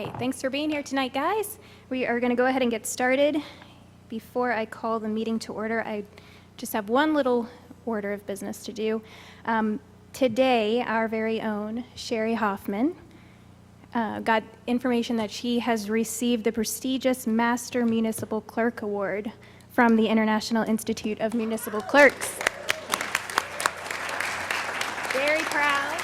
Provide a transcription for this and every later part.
right, thanks for being here tonight, guys. We are going to go ahead and get started. Before I call the meeting to order, I just have one little order of business to do. Today, our very own Sherry Hoffman got information that she has received the prestigious Master Municipal Clerk Award from the International Institute of Municipal Clerks. Very proud.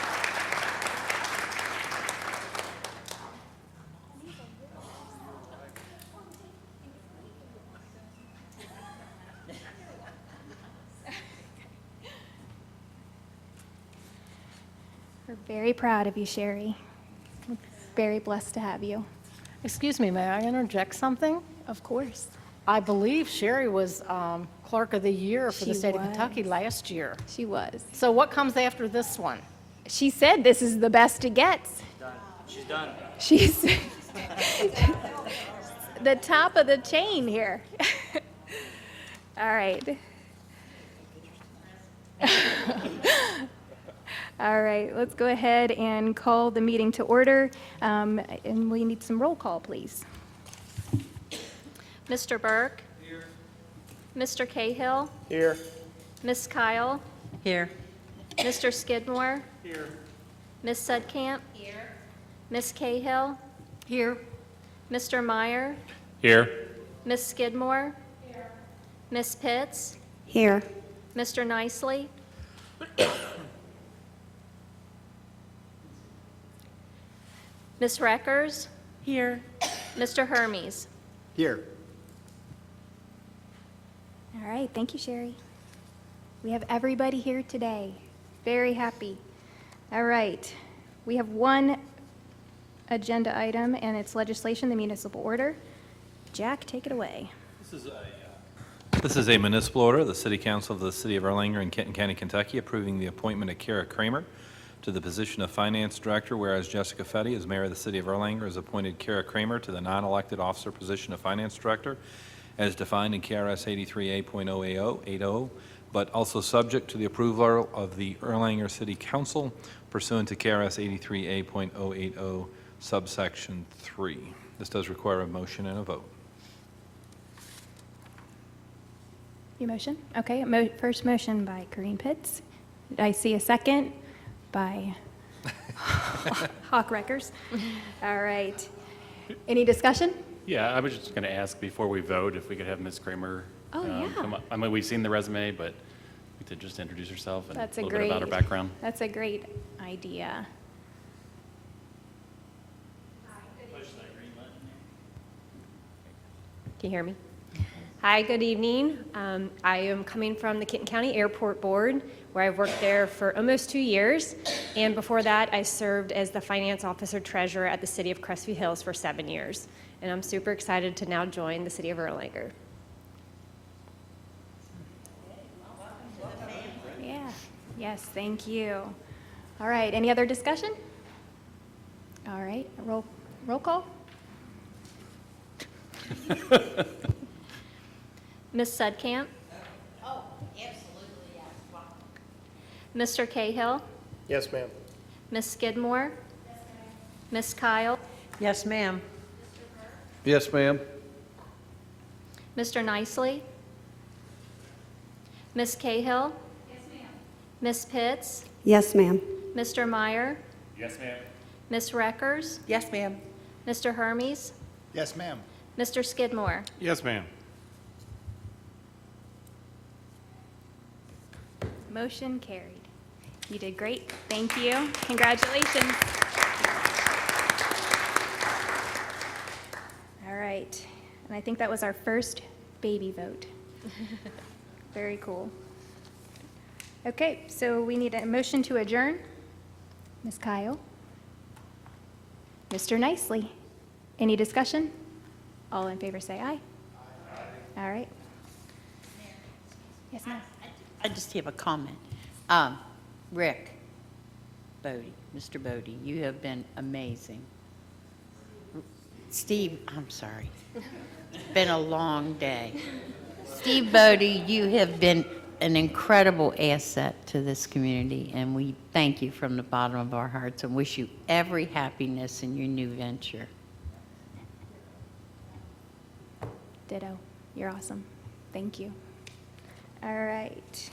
We're very proud of you, Sherry. We're very blessed to have you. Excuse me, may I interject something? Of course. I believe Sherry was Clerk of the Year for the She state of was. Kentucky last year. She was. So what comes after this one? She said this is the best it gets. She's done. She's the top of the chain here. All right. All right, let's go ahead and call the meeting to order, and we need some roll call, please. Mr. Burke? Here. Mr. Cahill? Here. Miss Kyle? Here. Mr. Skidmore? Here. Miss Sudkamp? Here. Miss Cahill? Here. Mr. Meyer? Here. Miss Skidmore? Here. Miss Pitts? Here. Mr. Nicely? Miss Reckers? Here. Mr. Hermes? Here. All right, thank you, Sherry. We have everybody here today. Very happy. All right, we have one agenda item, and it's legislation, the municipal order. Jack, take it away. This is a municipal order of the City Council of the City of Erlanger in Kenton County, Kentucky, approving the appointment of Kara Kramer to the position of Finance Director, whereas Jessica Fetty, as Mayor of the City of Erlanger, has appointed Kara Kramer to the non-elected officer position of Finance Director, as defined in KRS 83A.080, but also subject to the approval of the Erlanger City Council pursuant to KRS 83A.080, subsection 3. This does require a motion and a vote. Your motion? Okay, first motion by Corinne Pitts. Did I see a second? By Hawk Reckers. All right. Any discussion? Yeah, I was just going to ask before we vote if we could have Ms. Kramer yeah. come up. I mean, we've seen the resume, but we could just introduce herself and That's a a little bit about her great- background. That's a great idea. Can you hear me? Hi, good evening. I am coming from the Kenton County Airport Board, where I've worked there for almost 2 years. And before that, I served as the Finance Officer Treasurer at the City of Crestview Hills for 7 years. And I'm super excited to now join the City of Erlanger. Yeah. Yes, thank you. All right, any other discussion? All right, roll call? Miss Sudkamp? Oh, absolutely, yes. Mr. Cahill? Yes, ma'am. Miss Skidmore? Miss Kyle? Yes, ma'am. Yes, ma'am. Mr. Nicely? Miss Cahill? Yes, ma'am. Miss Pitts? Yes, ma'am. Mr. Meyer? Yes, ma'am. Miss Reckers? Yes, ma'am. Mr. Hermes? Yes, ma'am. Mr. Skidmore? Yes, ma'am. Motion carried. You did great. Thank you. Congratulations. All right. And I think that was our first baby vote. Very cool. Okay, so we need a motion to adjourn. Ms. Kyle? Mr. Nicely? Any discussion? All in favor say aye. All right. Yes, ma'am. I just have a comment. Rick Bodie, Mr. Bodie, you have been amazing. Steve, I'm sorry. Been a long day. Steve Bodie, you have been an incredible asset to this community, and we thank you from the bottom of our hearts and wish you every happiness in your new venture. Ditto. You're awesome. Thank you. All right.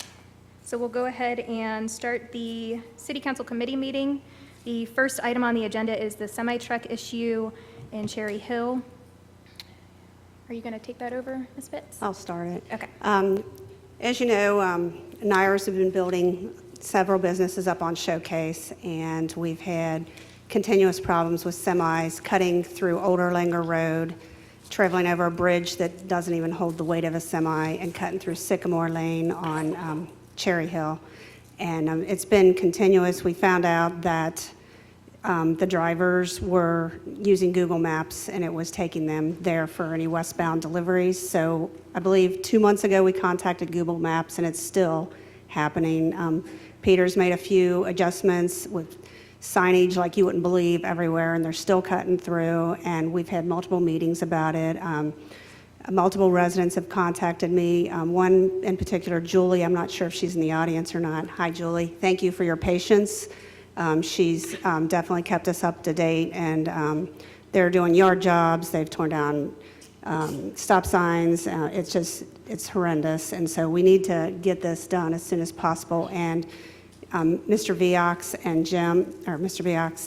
So we'll go ahead and start the City Council Committee meeting. The first item on the agenda is the semi-truck issue in Cherry Hill. Are you going to take that over, Ms. Fitz? I'll start it. Okay. As you know, Nyers have been building several businesses up on Showcase, and we've had continuous problems with semis cutting through Old Erlanger Road, traveling over a bridge that doesn't even hold the weight of a semi, and cutting through Sycamore Lane on Cherry Hill. And it's been continuous. We found out that the drivers were using Google Maps, and it was taking them there for any westbound deliveries. So I believe 2 months ago, we contacted Google Maps, and it's still happening. Peter's made a few adjustments with signage like you wouldn't believe everywhere, and they're still cutting through, and we've had multiple meetings about it. Multiple residents have contacted me. One in particular, Julie, I'm not sure if she's in the audience or not. Hi, Julie. Thank you for your patience. She's definitely kept us up to date, and they're doing yard jobs. They've torn down stop signs. It's horrendous, and so we need to get this done as soon as possible. And Mr. Viox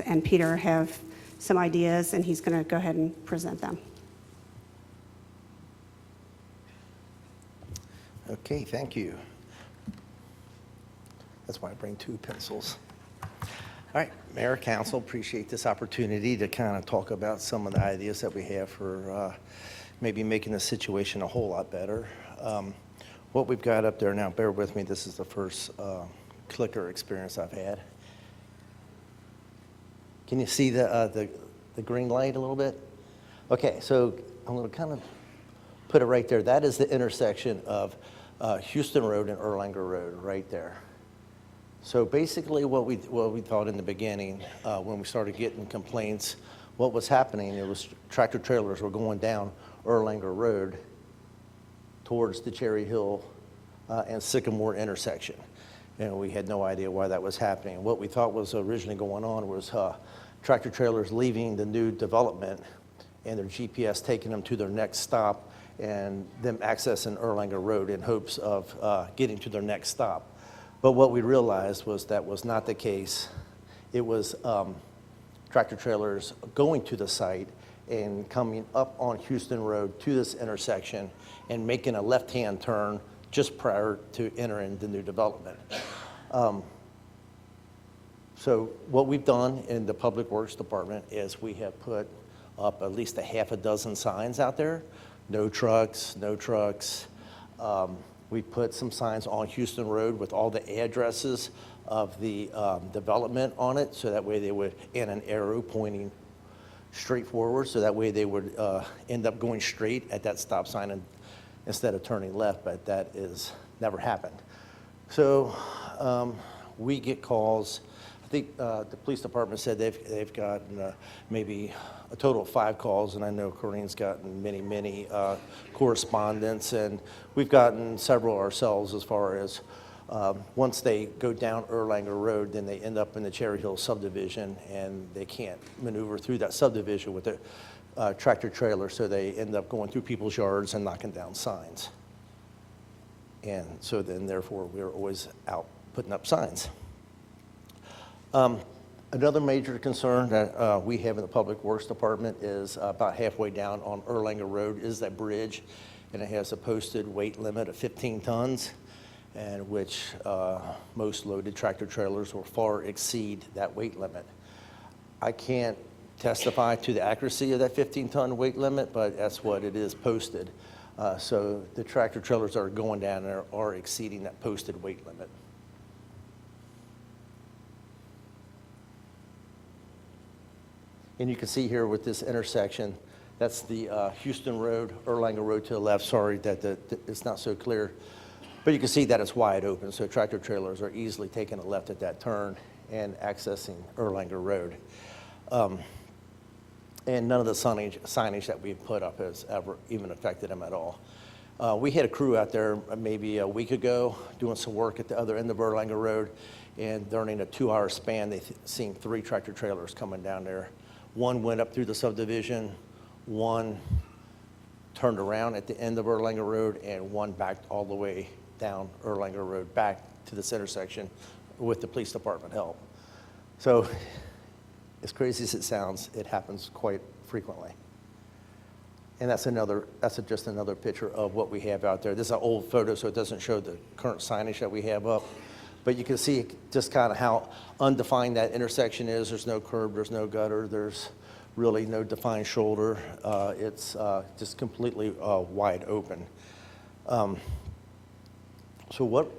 and Peter have some ideas, and he's going to go ahead and present them. Okay, thank you. That's why I bring 2 pencils. All right, Mayor, Council, appreciate this opportunity to kind of talk about some of the ideas that we have for maybe making the situation a whole lot better. What we've got up there now, bear with me, this is the first clicker experience I've had. Can you see the green light a little bit? Okay, so I'm going to kind of put it right there. That is the intersection of Houston Road and Erlanger Road right there. So basically what we thought in the beginning, when we started getting complaints, what was happening, it was tractor trailers were going down Erlanger Road towards the Cherry Hill and Sycamore intersection. And we had no idea why that was happening. What we thought was originally going on was tractor trailers leaving the new development and their GPS taking them to their next stop and them accessing Erlanger Road in hopes of getting to their next stop. But what we realized was that was not the case. It was tractor trailers going to the site and coming up on Houston Road to this intersection and making a left-hand turn just prior to entering the new development. So what we've done in the Public Works Department is we have put up at least a half a dozen signs out there. No trucks, no trucks. We put some signs on Houston Road with all the addresses of the development on it, so that way they would, and an arrow pointing straight forward, so that way they would end up going straight at that stop sign and, instead of turning left, but that is never happened. So we get calls. I think the police department said they've gotten maybe a total of 5 calls, and I know Corinne's gotten many correspondence, and we've gotten several ourselves as far as once they go down Erlanger Road, then they end up in the Cherry Hill subdivision, and they can't maneuver through that subdivision with a tractor trailer, so they end up going through people's yards and knocking down signs. And so then, therefore, we're always out putting up signs. Another major concern that we have in the Public Works Department is about halfway down on Erlanger Road is that bridge, and it has a posted weight limit of 15 tons, and which most loaded tractor trailers will far exceed that weight limit. I can't testify to the accuracy of that 15-ton weight limit, but that's what it is posted. So the tractor trailers that are going down there are exceeding that posted weight limit. And you can see here with this intersection, that's the Houston Road, Erlanger Road to the left. Sorry that it's not so clear. But you can see that it's wide open, so tractor trailers are easily taking a left at that turn and accessing Erlanger Road. And none of the signage that we've put up has ever even affected them at all. We had a crew out there maybe a week ago doing some work at the other end of Erlanger Road, and during a 2-hour span, they've seen 3 tractor trailers coming down there. One went up through the subdivision, one turned around at the end of Erlanger Road, and one backed all the way down Erlanger Road back to this intersection with the police department help. So as crazy as it sounds, it happens quite frequently. And that's just another picture of what we have out there. This is an old photo, so it doesn't show the current signage that we have up. But you can see just kind of how undefined that intersection is. There's no curb, there's no gutter, there's really no defined shoulder. It's just completely wide open. So what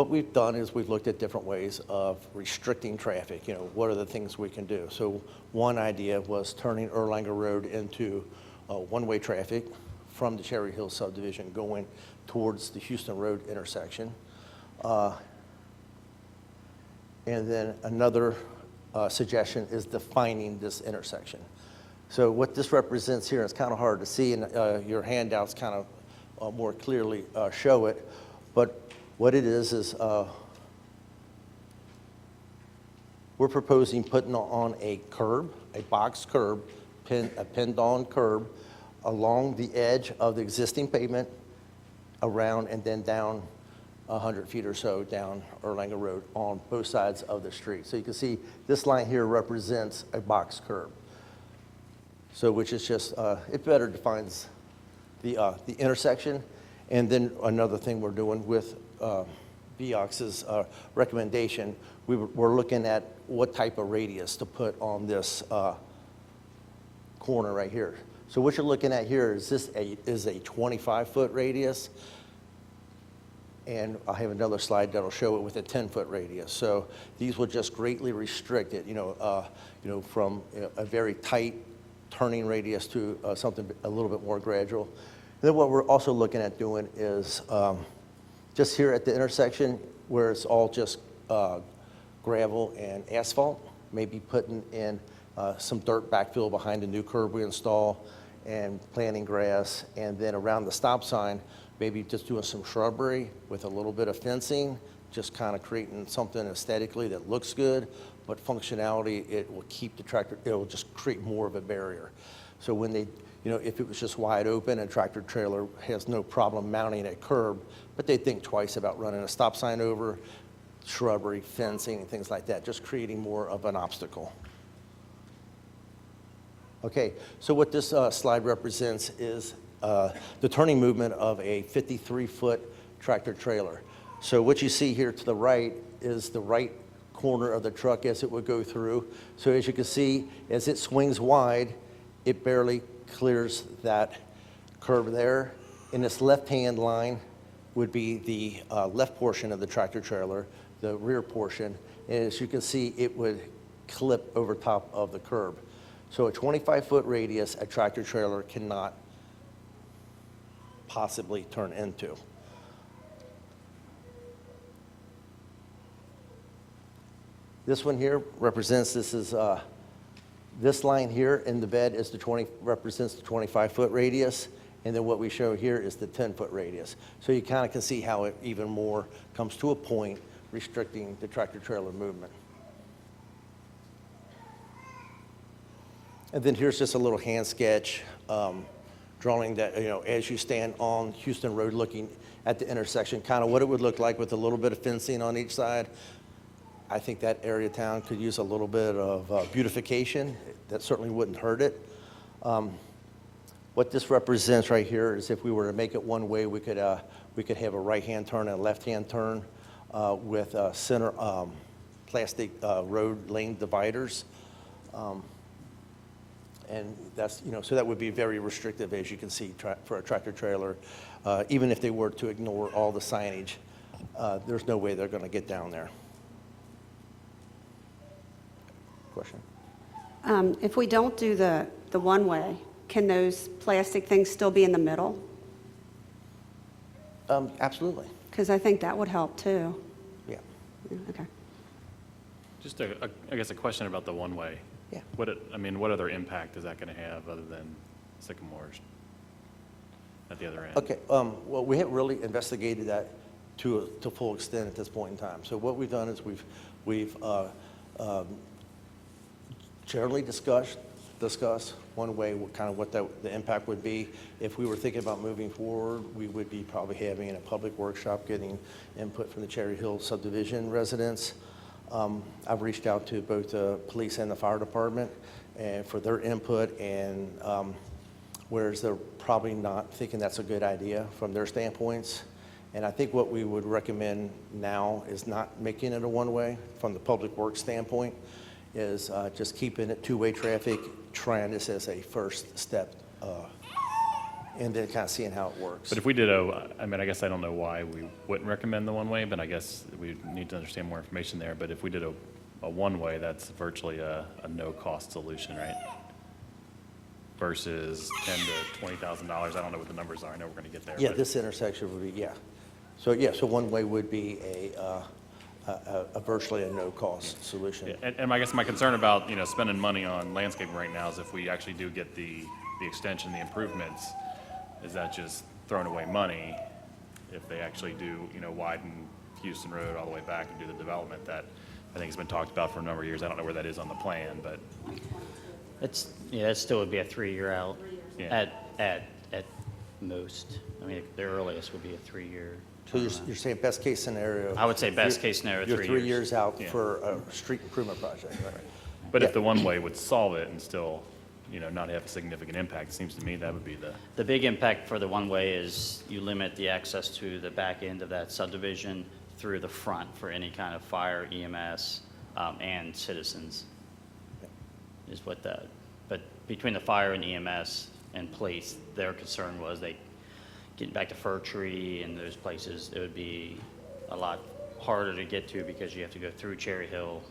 we've done is we've looked at different ways of restricting traffic. You know, what are the things we can do? So one idea was turning Erlanger Road into one-way traffic from the Cherry Hill subdivision going towards the Houston Road intersection. And then another suggestion is defining this intersection. So what this represents here, it's kind of hard to see, and your handouts kind of more clearly show it. But what it is we're proposing putting on a curb, a box curb, a pinned-on curb along the edge of the existing pavement, around and then down 100 feet or so down Erlanger Road on both sides of the street. So you can see this line here represents a box curb. So which is just, it better defines the intersection. And then another thing we're doing with VOX's recommendation, we're looking at what type of radius to put on this corner right here. So what you're looking at here is a 25-foot radius, and I have another slide that'll show it with a 10-foot radius. So these will just greatly restrict it, from a very tight turning radius to something a little bit more gradual. And then what we're also looking at doing is just here at the intersection where it's all just gravel and asphalt, maybe putting in some dirt backfill behind the new curb we install and planting grass, and then around the stop sign, maybe just doing some shrubbery with a little bit of fencing, just kind of creating something aesthetically that looks good, but functionality, it will keep the tractor, it will just create more of a barrier. So when they, if it was just wide open, a tractor trailer has no problem mounting a curb, but they think twice about running a stop sign over, shrubbery, fencing, and things like that, just creating more of an obstacle. Okay, so what this slide represents is the turning movement of a 53-foot tractor trailer. So what you see here to the right is the right corner of the truck as it would go through. So as you can see, as it swings wide, it barely clears that curve there. In this left-hand line would be the left portion of the tractor trailer, the rear portion. And as you can see, it would clip over top of the curb. So a 25-foot radius, a tractor trailer cannot possibly turn into. This one here represents, this line here in the bed is represents the 25-foot radius, and then what we show here is the 10-foot radius. So you kind of can see how it even more comes to a point restricting the tractor trailer movement. And then here's just a little hand sketch drawing that, as you stand on Houston Road looking at the intersection, kind of what it would look like with a little bit of fencing on each side. I think that area of town could use a little bit of beautification. That certainly wouldn't hurt it. What this represents right here is if we were to make it one way, we could have a right-hand turn and a left-hand turn with center plastic road lane dividers. And that's, so that would be very restrictive, as you can see, for a tractor trailer. Even if they were to ignore all the signage, there's no way they're going to get down there. Question? If we don't do the one-way, can those plastic things still be in the middle? Absolutely. Because I think that would help too. Yeah. Okay. Just I guess a question about the one-way. Yeah. What other impact is that going to have other than sycamores at the other end? Okay. Well, we haven't really investigated that to full extent at this point in time. So what we've done is we've generally discussed discuss. One way, kind of what the impact would be. If we were thinking about moving forward, we would be probably having a public workshop, getting input from the Cherry Hill subdivision residents. I've reached out to both the police and the fire department and for their input, and whereas they're probably not thinking that's a good idea from their standpoints. And I think what we would recommend now is not making it a one-way from the public works standpoint, is just keeping it two-way traffic, trying this as a first step, and then kind of seeing how it works. But if we did I mean, I guess I don't know why we wouldn't recommend the one-way, but I guess we need to understand more information there. But if we did a one-way, that's virtually a no-cost solution, right? Versus $10,000 to $20,000. I don't know what the numbers are. I know we're going to get there. Yeah, but- this intersection would be, yeah. So, yeah, so one-way would be a virtually a no-cost solution. And I guess my concern about, spending money on landscaping right now is if we actually do get the extension, the improvements, is that just throwing away money if they actually do, widen Houston Road all the way back and do the development that I think has been talked about for a number of years. I don't know where that is on the plan, but It still would be a 3-year out Yeah. at most. I mean, the earliest would be a 3-year. So you're saying best-case scenario? I would say best case scenario, You're 3 3 years. years out Yeah. for a street improvement project, right? but if Yeah. the one-way would solve it and still, not have a significant impact, it seems to me that would be The big impact for the one-way is you limit the access to the back end of that subdivision through the front for any kind of fire, EMS, and citizens. Is what but between the fire and EMS and police, their concern was getting back to Fir Tree and those places, it would be a lot harder to get to because you have to go through Cherry Hill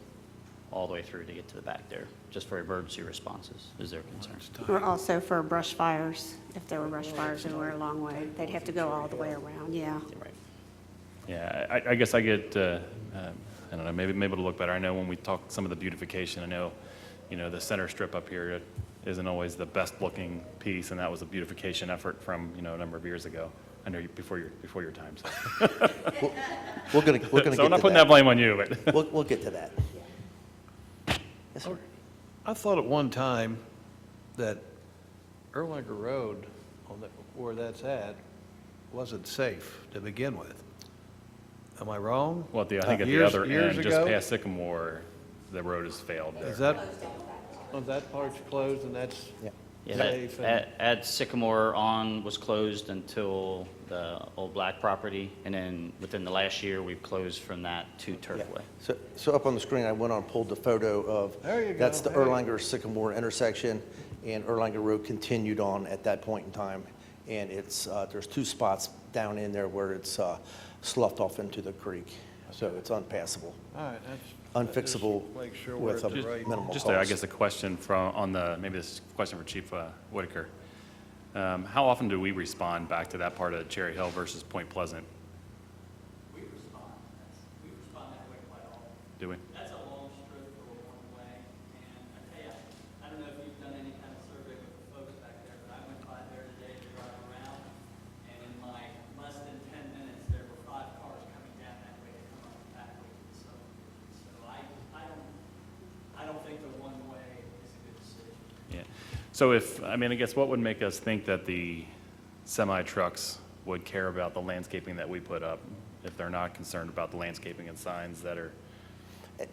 all the way through to get to the back there, just for emergency responses is their concern. Or also for brush fires, if there were brush fires and were a long way, they'd have to go all the way around, yeah. Right. Yeah, I guess I get, I don't know, maybe it'll look better. I know when we talk some of the beautification, I know, the center strip up here isn't always the best looking piece, and that was a beautification effort from, a number of years ago. I know before your time, so. We're gonna get to that. So I'm not putting that blame on you, but. We'll get to that. Yes, sir. I thought at one time that Erlanger Road, where that's at, wasn't safe to begin with. Am I wrong? Well, I think at the Years- other years end, just ago? past Sycamore, the road has failed there. Is that, that part's closed and that's Yeah. Yeah, safe? that, at Sycamore was closed until the old black property, and then within the last year, we've closed from that to Yeah. Turfway. So up on the screen, I went on, pulled the photo of, There you go, that's the there you Erlanger Sycamore intersection, and Erlanger Road continued on at that point in time. And it's, there's 2 spots down in there where it's sloughed off into the creek, so it's unpassable, All right, that's. unfixable just make sure we're with at a the right. minimal Just, cost. I guess, a question maybe this is a question for Chief Whitaker. How often do we respond back to that part of Cherry Hill versus Point Pleasant? We respond that way quite often. Do we? That's a long strip for a one-way, and I tell you, I don't know if you've done any kind of survey with the folks back there, but I went by there today to drive around, and in like less than 10 minutes, there were 5 cars coming down that way to come up the back way to the south. So I don't think the one-way is a good decision. Yeah. So I guess what would make us think that the semi-trucks would care about the landscaping that we put up if they're not concerned about the landscaping and signs that are,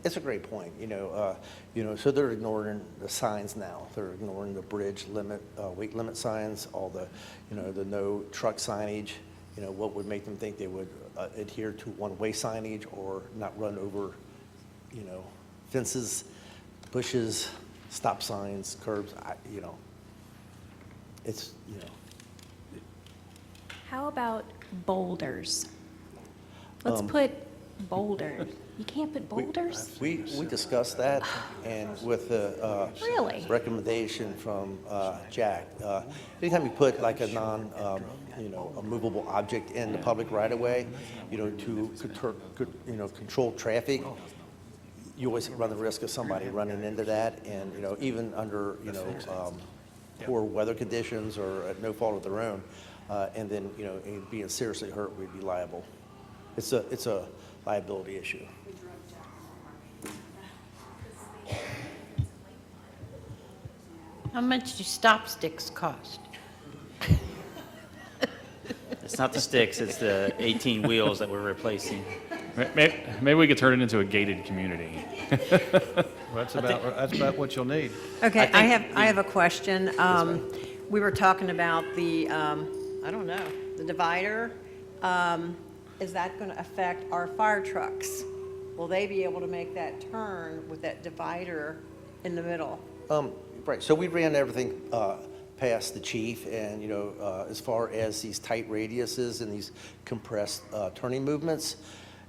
It's a great point, so they're ignoring the signs now. They're ignoring the bridge limit, weight limit signs, all the, the no truck signage. What would make them think they would adhere to one-way signage or not run over, fences, bushes, stop signs, curbs, it's, How about boulders? Let's put boulders. You can't put boulders? We discussed that, and with the Really? recommendation from Jack, anytime you put like a a movable object in the public right-of-way, to control traffic, you always run the risk of somebody running into that, and, even under, poor weather conditions or at no fault of their own, and then, and being seriously hurt, we'd be liable. It's a liability issue. How much do stop sticks cost? It's not the sticks, it's the 18 wheels that we're replacing. Maybe we could turn it into a gated community. That's about what you'll need. Okay, I I have a question. We were talking about the, I don't know, the divider. Is that going to affect our fire trucks? Will they be able to make that turn with that divider in the middle? Right, so we ran everything past the chief, and, you know, as far as these tight radiuses and these compressed turning movements,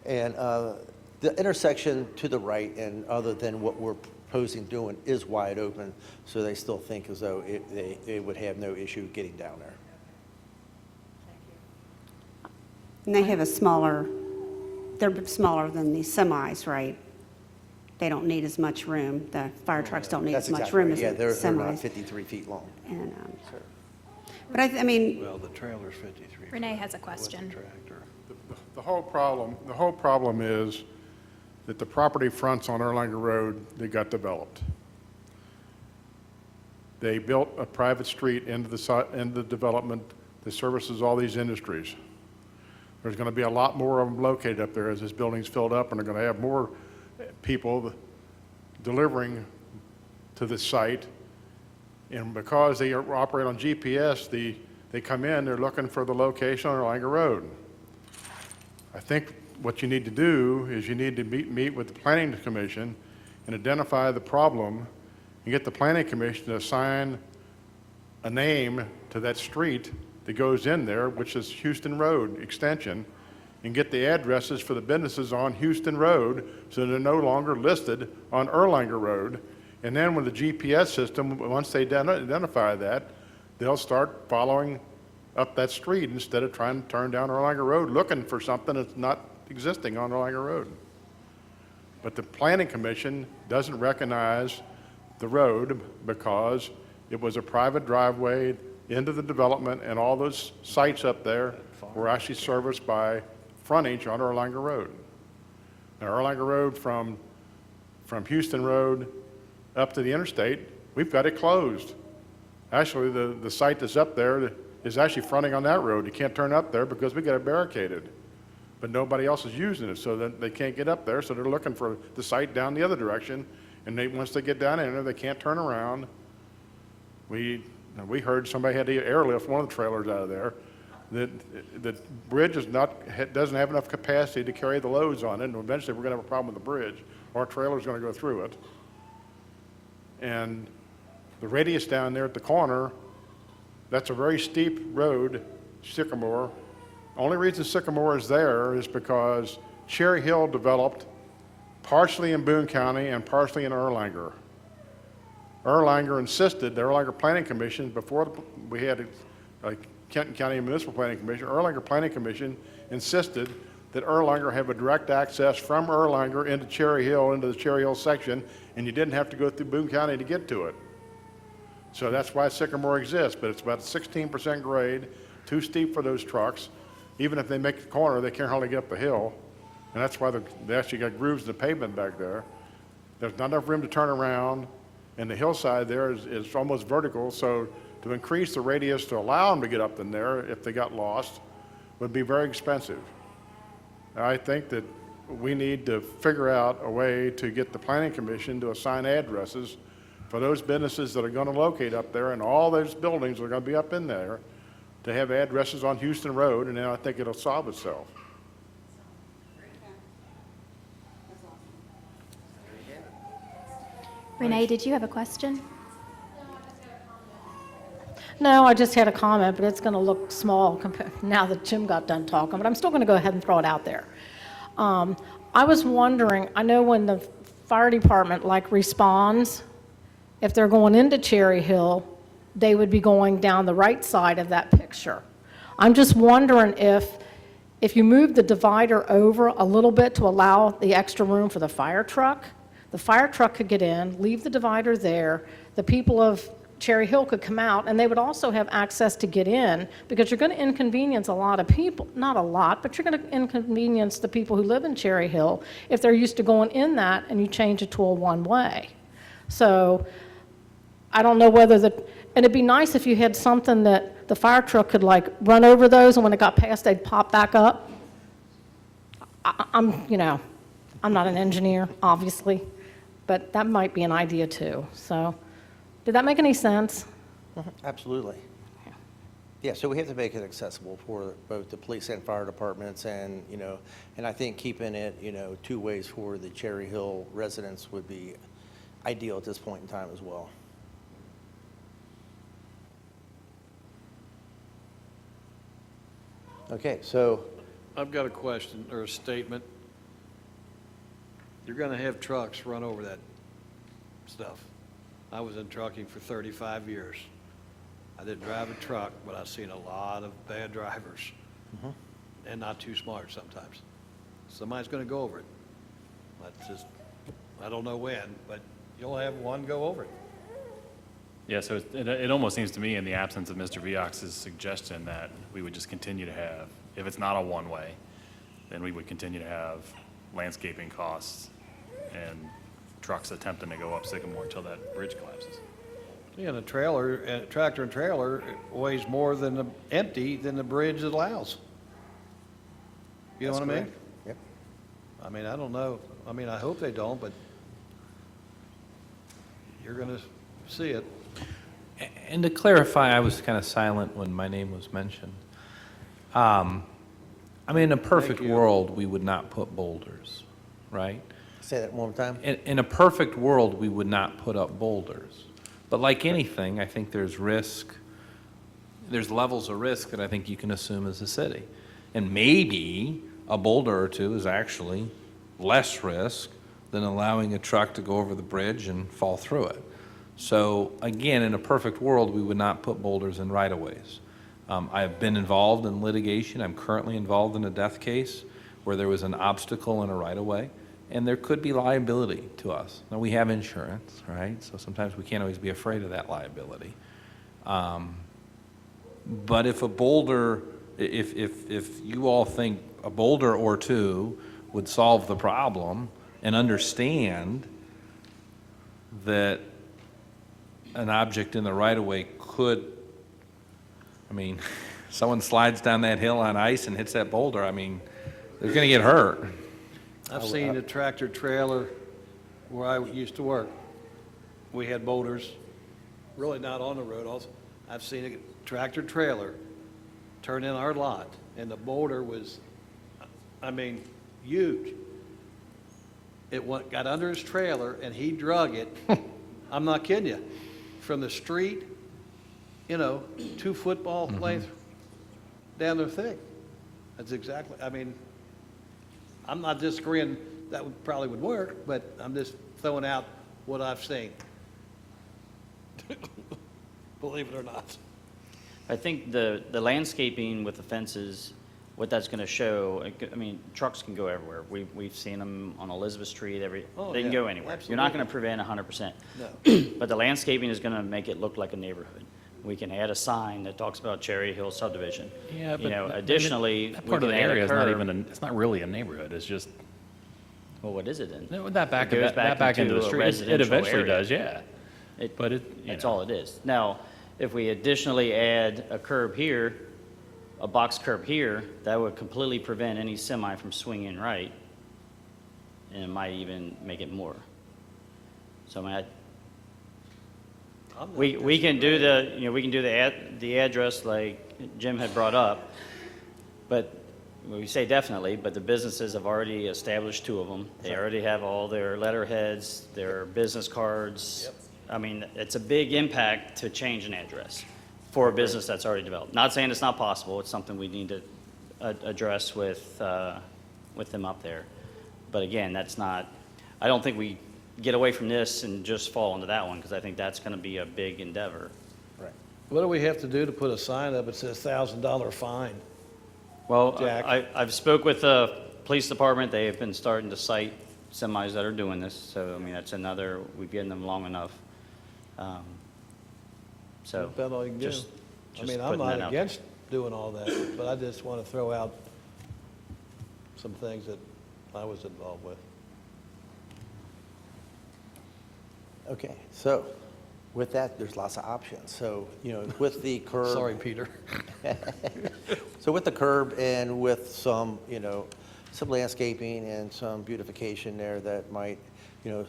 and the intersection to the right, and other than what we're proposing doing, is wide open, so they still think as though they would have no issue getting down there. And they have they're smaller than the semis, right? They don't need as much room. The fire trucks don't need That's as much exactly room right. as Yeah, the they're not semis. 53 feet long. And, but I mean, Well, the trailer's 53. Renee has a With the question. tractor. The whole problem is that the property fronts on Erlanger Road, they got developed. They built a private street into the development that services all these industries. There's going to be a lot more of them located up there as this building's filled up, and they're going to have more people delivering to the site. And because they operate on GPS, they come in, they're looking for the location on Erlanger Road. I think what you need to do is you need to meet with the Planning Commission and identify the problem and get the Planning Commission to assign a name to that street that goes in there, which is Houston Road Extension, and get the addresses for the businesses on Houston Road so they're no longer listed on Erlanger Road. And then with the GPS system, once they identify that, they'll start following up that street instead of trying to turn down Erlanger Road looking for something that's not existing on Erlanger Road. But the Planning Commission doesn't recognize the road because it was a private driveway into the development, and all those sites up there were actually serviced by frontage on Erlanger Road. Now, Erlanger Road from Houston Road up to the interstate, we've got it closed. Actually, the site that's up there is actually fronting on that road. You can't turn up there because we got it barricaded. But nobody else is using it, so that they can't get up there, so they're looking for the site down the other direction. And once they get down in there, they can't turn around. We heard somebody had to airlift one of the trailers out of there. The bridge doesn't have enough capacity to carry the loads on it, and eventually we're going to have a problem with the bridge. Our trailer's going to go through it. And the radius down there at the corner, that's a very steep road, Sycamore. Only reason Sycamore is there is because Cherry Hill developed partially in Boone County and partially in Erlanger. Erlanger insisted, the Erlanger Planning Commission, before we had a Kenton County Municipal Planning Commission, Erlanger Planning Commission insisted that Erlanger have a direct access from Erlanger into Cherry Hill, into the Cherry Hill section, and you didn't have to go through Boone County to get to it. So that's why Sycamore exists, but it's about 16% grade, too steep for those trucks. Even if they make the corner, they can't hardly get up the hill. And that's why they actually got grooves in the pavement back there. There's not enough room to turn around, and the hillside there is almost vertical, so to increase the radius to allow them to get up in there if they got lost would be very expensive. I think that we need to figure out a way to get the Planning Commission to assign addresses for those businesses that are going to locate up there, and all those buildings are going to be up in there, to have addresses on Houston Road, and then I think it'll solve itself. Renee, did you have a question? No, I just had a comment, but it's going to look small now that Jim got done talking, but I'm still going to go ahead and throw it out there. I was wondering, I know when the fire department responds, if they're going into Cherry Hill, they would be going down the right side of that picture. I'm just wondering if you move the divider over a little bit to allow the extra room for the fire truck could get in, leave the divider there, the people of Cherry Hill could come out, and they would also have access to get in, because you're going to inconvenience a lot of people, not a lot, but you're going to inconvenience the people who live in Cherry Hill if they're used to going in that and you change it to a one-way. So I don't know whether and it'd be nice if you had something that the fire truck could like run over those, and when it got past, they'd pop back up. I'm not an engineer, obviously, but that might be an idea too. So, did that make any sense? Absolutely. Yeah, so we have to make it accessible for both the police and fire departments, and, and I think keeping it, two ways for the Cherry Hill residents would be ideal at this point in time as well. Okay, so, I've got a question or a statement. You're going to have trucks run over that stuff. I was in trucking for 35 years. I didn't drive a truck, but I've seen a lot of bad drivers and not too smart sometimes. Somebody's going to go over it. That's just, I don't know when, but you'll have one go over it. Yeah, so it almost seems to me, in the absence of Mr. Viox's suggestion, that we would just continue to have, if it's not a one-way, then we would continue to have landscaping costs and trucks attempting to go up Sycamore until that bridge collapses. Yeah, and a tractor and trailer weighs more empty than the bridge allows. You know what I mean? Yep. I mean, I don't know. I mean, I hope they don't, but you're going to see it. And to clarify, I was kind of silent when my name was mentioned. In a perfect world, we would not put boulders, right? Say that one more time. In a perfect world, we would not put up boulders. But like anything, I think there's risk, there's levels of risk that I think you can assume as a city. And maybe a boulder or two is actually less risk than allowing a truck to go over the bridge and fall through it. So again, in a perfect world, we would not put boulders in right-of-ways. I've been involved in litigation. I'm currently involved in a death case where there was an obstacle in a right-of-way, and there could be liability to us. Now, we have insurance, right? So sometimes we can't always be afraid of that liability. But if a boulder, if you all think a boulder or two would solve the problem and understand that an object in the right-of-way could, someone slides down that hill on ice and hits that boulder, they're going to get hurt. I've seen a tractor trailer where I used to work. We had boulders, really not on the road also. I've seen a tractor trailer turn in our lot, and the boulder was, huge. It got under his trailer, and he drug it, I'm not kidding you, from the street, 2 football lengths down the thing. That's exactly, I'm not disagreeing that probably would work, but I'm just throwing out what I've seen. Believe it or not. I think the landscaping with the fences, what that's going to show, trucks can go everywhere. We've seen them on Elizabeth Street, they can go anywhere. You're not going to prevent 100%. No. But the landscaping is going to make it look like a neighborhood. We can add a sign that talks about Cherry Hill subdivision. Yeah, but additionally, that part of the area is not even, it's not really a neighborhood, it's just. Well, what is it then? No, that back It goes back into the a street, it residential eventually area. does, yeah. That's all it is. Now, if we additionally add a curb here, a box curb here, that would completely prevent any semi from swinging right, and it might even make it more. So we can do the address like Jim had brought up, but we say definitely, but the businesses have already established 2 of them. They already have all their letterheads, their business cards. Yep. It's a big impact to change an address for a business that's already developed. Not saying it's not possible. It's something we need to address with them up there. But again, that's not. I don't think we get away from this and just fall into that one, because I think that's going to be a big endeavor. Right. What do we have to do to put a sign up that says $1,000 fine? Well, Jack? I've spoke with the police department. They have been starting to cite semis that are doing this. So, that's another, we've given them long enough. So That's all you can do. just I'm putting not that out there. against doing all that, but I just want to throw out some things that I was involved with. Okay, so with that, there's lots of options. So, with the curb. Sorry, Peter. So with the curb and with some, some landscaping and some beautification there that might,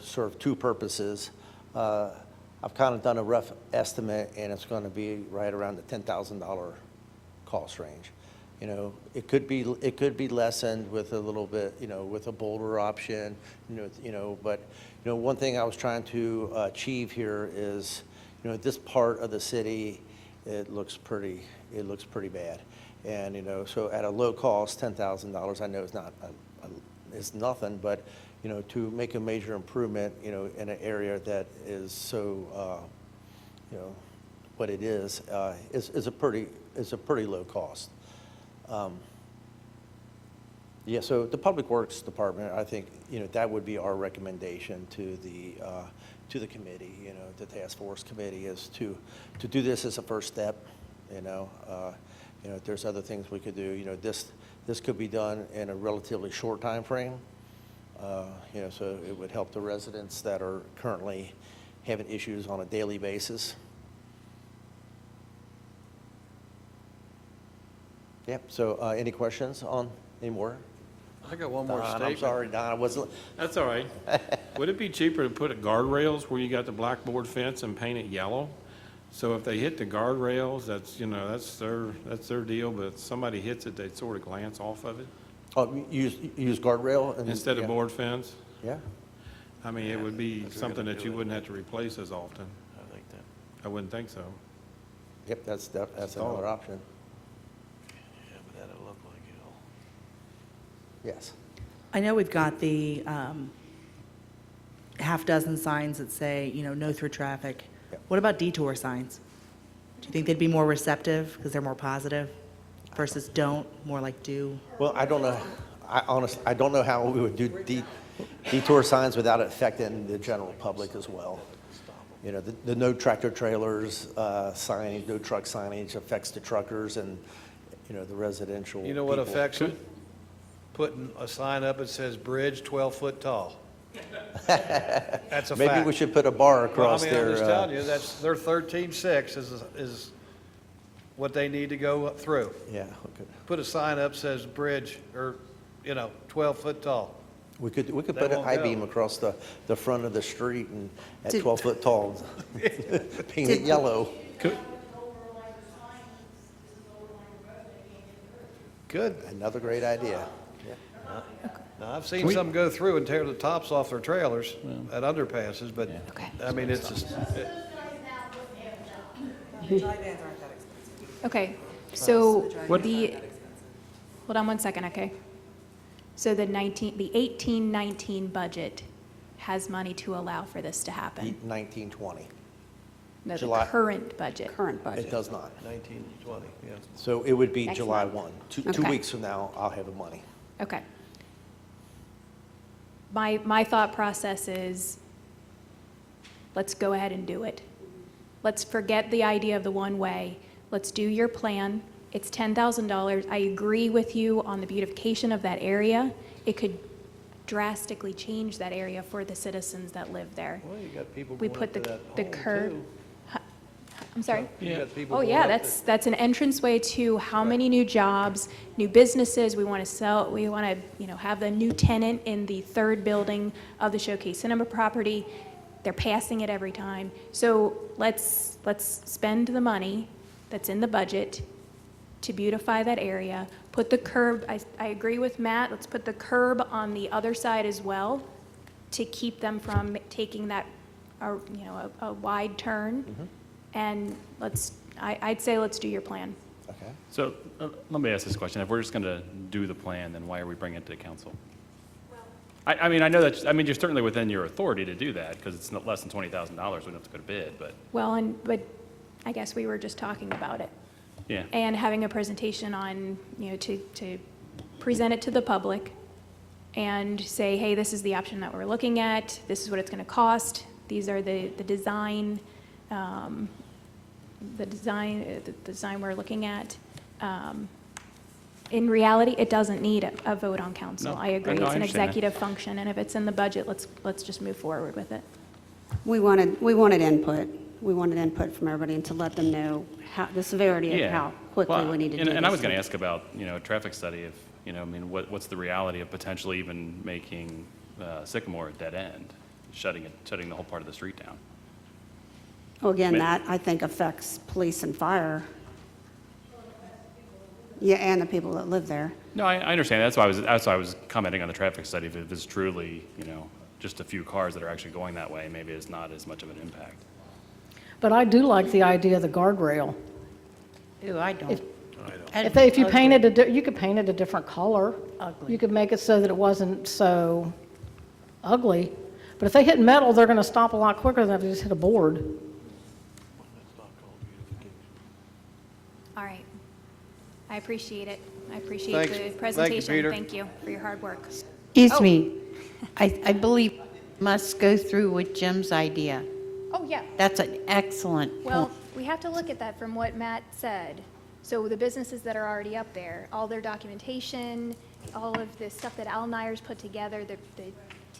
serve two purposes, I've kind of done a rough estimate, and it's going to be right around the $10,000 cost range. It could be lessened with a little bit, with a boulder option, but, one thing I was trying to achieve here is, this part of the city, it looks pretty bad. And, so at a low cost, $10,000, I know it's not, it's nothing, but, to make a major improvement, in an area that is so, what it is a pretty low cost. Yeah, so the Public Works Department, I think, that would be our recommendation to the committee, the task force committee, is to do this as a first step. If there's other things we could do, this could be done in a relatively short time frame. So it would help the residents that are currently having issues on a daily basis. Yep, so any questions on, any more? I got one more Don, statement. I'm sorry, Don, I wasn't. That's all right. Would it be cheaper to put guardrails where you got the blackboard fence and paint it yellow? So if they hit the guardrails, that's their deal, but if somebody hits it, they sort of glance off of it Oh, use guardrail? instead of yeah. board fence? Yeah, I mean, it would be something that you wouldn't have to replace as often. I like that. I wouldn't think so. yep, that's another option, Yeah, but that'll look like hell. yes. I know we've got the half dozen signs that say, no through traffic. Yep. What about detour signs? Do you think they'd be more receptive because they're more positive versus don't, more like do? Well, I don't know, I don't know how we would do detour signs without it affecting the general public as well. The no tractor trailers signage, no truck signage affects the truckers and, the residential You know what people. affects it? Putting a sign up that says bridge 12 foot tall. That's a fact. Maybe we should put a bar across I'm there. just telling you, that's, their 13.6 is what they need to go through. Yeah, okay. Put a sign up says bridge, or, 12 foot tall. We could That put an won't I-beam go. across the front of the street and at Did- 12 foot tall, paint it yellow. Good. Another great idea. Now, I've seen some go through and tear the tops off their trailers at underpasses, but, I mean, it's just, Okay, so hold on one second, okay? So the 18-19 budget has money to allow for this to happen? 1920. No, the July. current budget. Current budget. It does not. 19, 20, yeah. So it would be Next July month. 1. Two Okay. weeks from now, I'll have the money. Okay. My thought process is, let's go ahead and do it. Let's forget the idea of the one-way. Let's do your plan. It's $10,000. I agree with you on the beautification of that area. It could drastically change that area for the citizens that live there. Well, you got people We going put up to the that the home, curb. too. I'm sorry? You got people Oh, going yeah, up that's an entranceway to how many new jobs, new businesses we want to sell. We want to, have the new tenant in the third building of the Showcase Cinema property. They're passing it every time. So let's spend the money that's in the budget to beautify that area. Put the curb, I agree with Matt, let's put the curb on the other side as well to keep them from taking that, a wide turn. And I'd say let's do your plan. Okay. So let me ask this question. If we're just going to do the plan, then why are we bringing it to the council? I mean, I know that, you're certainly within your authority to do that because it's less than $20,000. We don't have to go to bid, but Well, but I guess we were just talking about it. yeah. And having a presentation on, to present it to the public and say, hey, this is the option that we're looking at, this is what it's going to cost, these are the design we're looking at. In reality, it doesn't need a vote on council. No, I agree. no, I It's an understand that. executive function, and if it's in the budget, let's just move forward with it. We wanted input. we wanted input from everybody and to let them know how, the severity of how quickly Well, we need to do and this. And I was going to ask about, a traffic study if, I mean, what's the reality of potentially even making Sycamore a dead end, shutting the whole part of the street down? Well, again, I mean- that, I think, affects police and fire. Yeah, and the people that live there. No, I understand. That's why I was commenting on the traffic study. If it's truly, just a few cars that are actually going that way, maybe it's not as much of an impact. But I do like the idea of the guardrail. Ooh, I don't. If you painted you could paint it a different color. Ugly. You could make it so that it wasn't so ugly. But if they hit metal, they're going to stop a lot quicker than if they just hit a board. All right. I appreciate it. I appreciate Thanks. the Thank you, presentation. Peter. Thank you for your hard work. Excuse me. I believe must go through with Jim's idea. Oh, yeah. That's an excellent Well, point. we have to look at that from what Matt said. So the businesses that are already up there, all their documentation, all of the stuff that Al Nyers put together, the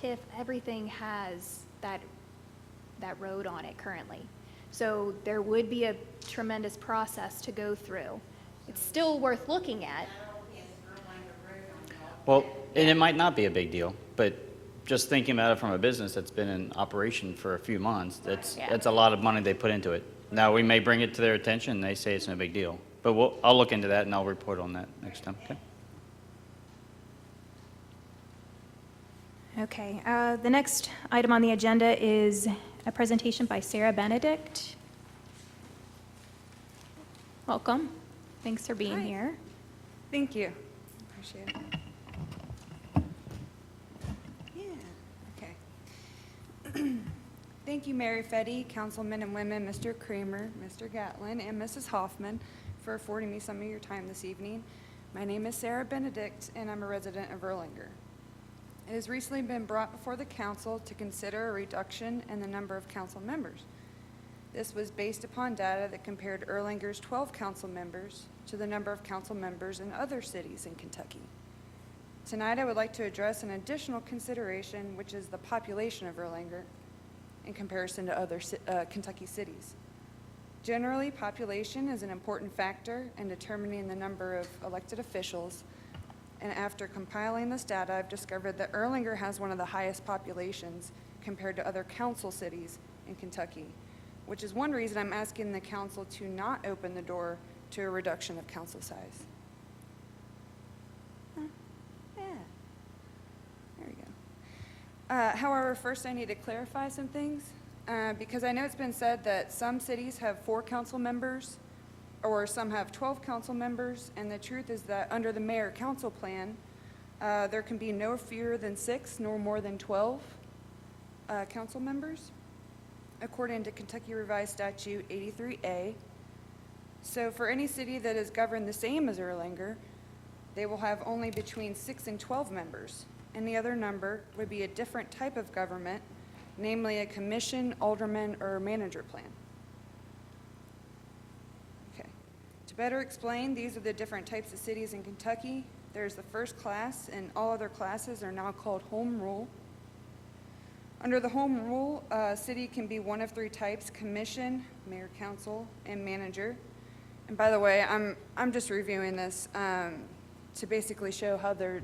TIF, everything has that road on it currently. So there would be a tremendous process to go through. It's still worth looking at. Well, and it might not be a big deal, but just thinking about it from a business that's been in operation for a few months, that's a lot of money they put into it. Now, we may bring it to their attention, and they say it's no big deal. But I'll look into that, and I'll report on that next time, okay? Okay, the next item on the agenda is a presentation by Sarah Benedict. Welcome. Thanks for being here. Thank you. Appreciate it. Yeah, okay. Thank you, Mary Fetty, councilmen and women, Mr. Kramer, Mr. Gatlin, and Mrs. Hoffman for affording me some of your time this evening. My name is Sarah Benedict, and I'm a resident of Erlanger. It has recently been brought before the council to consider a reduction in the number of council members. This was based upon data that compared Erlanger's 12 council members to the number of council members in other cities in Kentucky. Tonight, I would like to address an additional consideration, which is the population of Erlanger in comparison to other Kentucky cities. Generally, population is an important factor in determining the number of elected officials, and after compiling this data, I've discovered that Erlanger has one of the highest populations compared to other council cities in Kentucky, which is one reason I'm asking the council to not open the door to a reduction of council size. Yeah, there we go. However, first I need to clarify some things, because I know it's been said that some cities have 4 council members, or some have 12 council members, and the truth is that under the mayor-council plan, there can be no fewer than 6 nor more than 12 council members, according to Kentucky Revised Statute 83A. So for any city that is governed the same as Erlanger, they will have only between 6 and 12 members, and the other number would be a different type of government, namely a commission, alderman, or manager plan. Okay. To better explain, these are the different types of cities in Kentucky. There's the first class, and all other classes are now called home rule. Under the home rule, a city can be one of 3 types: commission, mayor, council, and manager. And by the way, I'm just reviewing this to basically show how the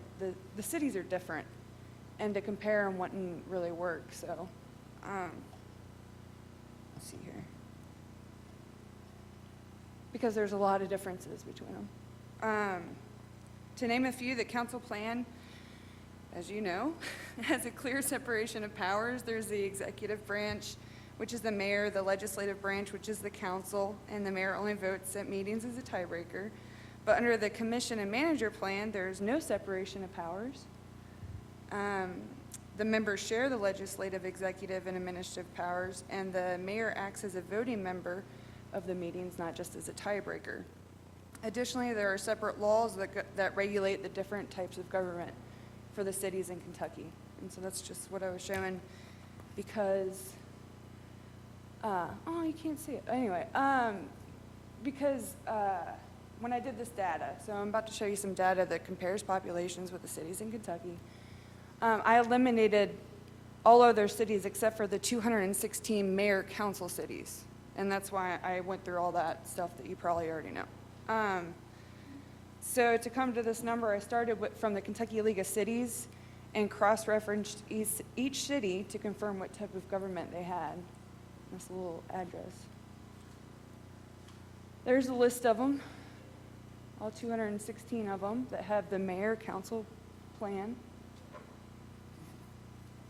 cities are different and to compare and wouldn't really work. So, let's see here. Because there's a lot of differences between them. To name a few, the council plan, as you know, has a clear separation of powers. There's the executive branch, which is the mayor, the legislative branch, which is the council, and the mayor only votes at meetings as a tiebreaker. But under the commission and manager plan, there's no separation of powers. The members share the legislative, executive, and administrative powers, and the mayor acts as a voting member of the meetings, not just as a tiebreaker. Additionally, there are separate laws that regulate the different types of government for the cities in Kentucky. And so that's just what I was showing, because, oh, you can't see it. Anyway, because when I did this data, so I'm about to show you some data that compares populations with the cities in Kentucky. I eliminated all other cities except for the 216 mayor council cities. and that's why I went through all that stuff that you probably already know. So to come to this number, I started from the Kentucky League of Cities and cross-referenced each city to confirm what type of government they had. This little address. There's a list of them, all 216 of them that have the mayor-council plan.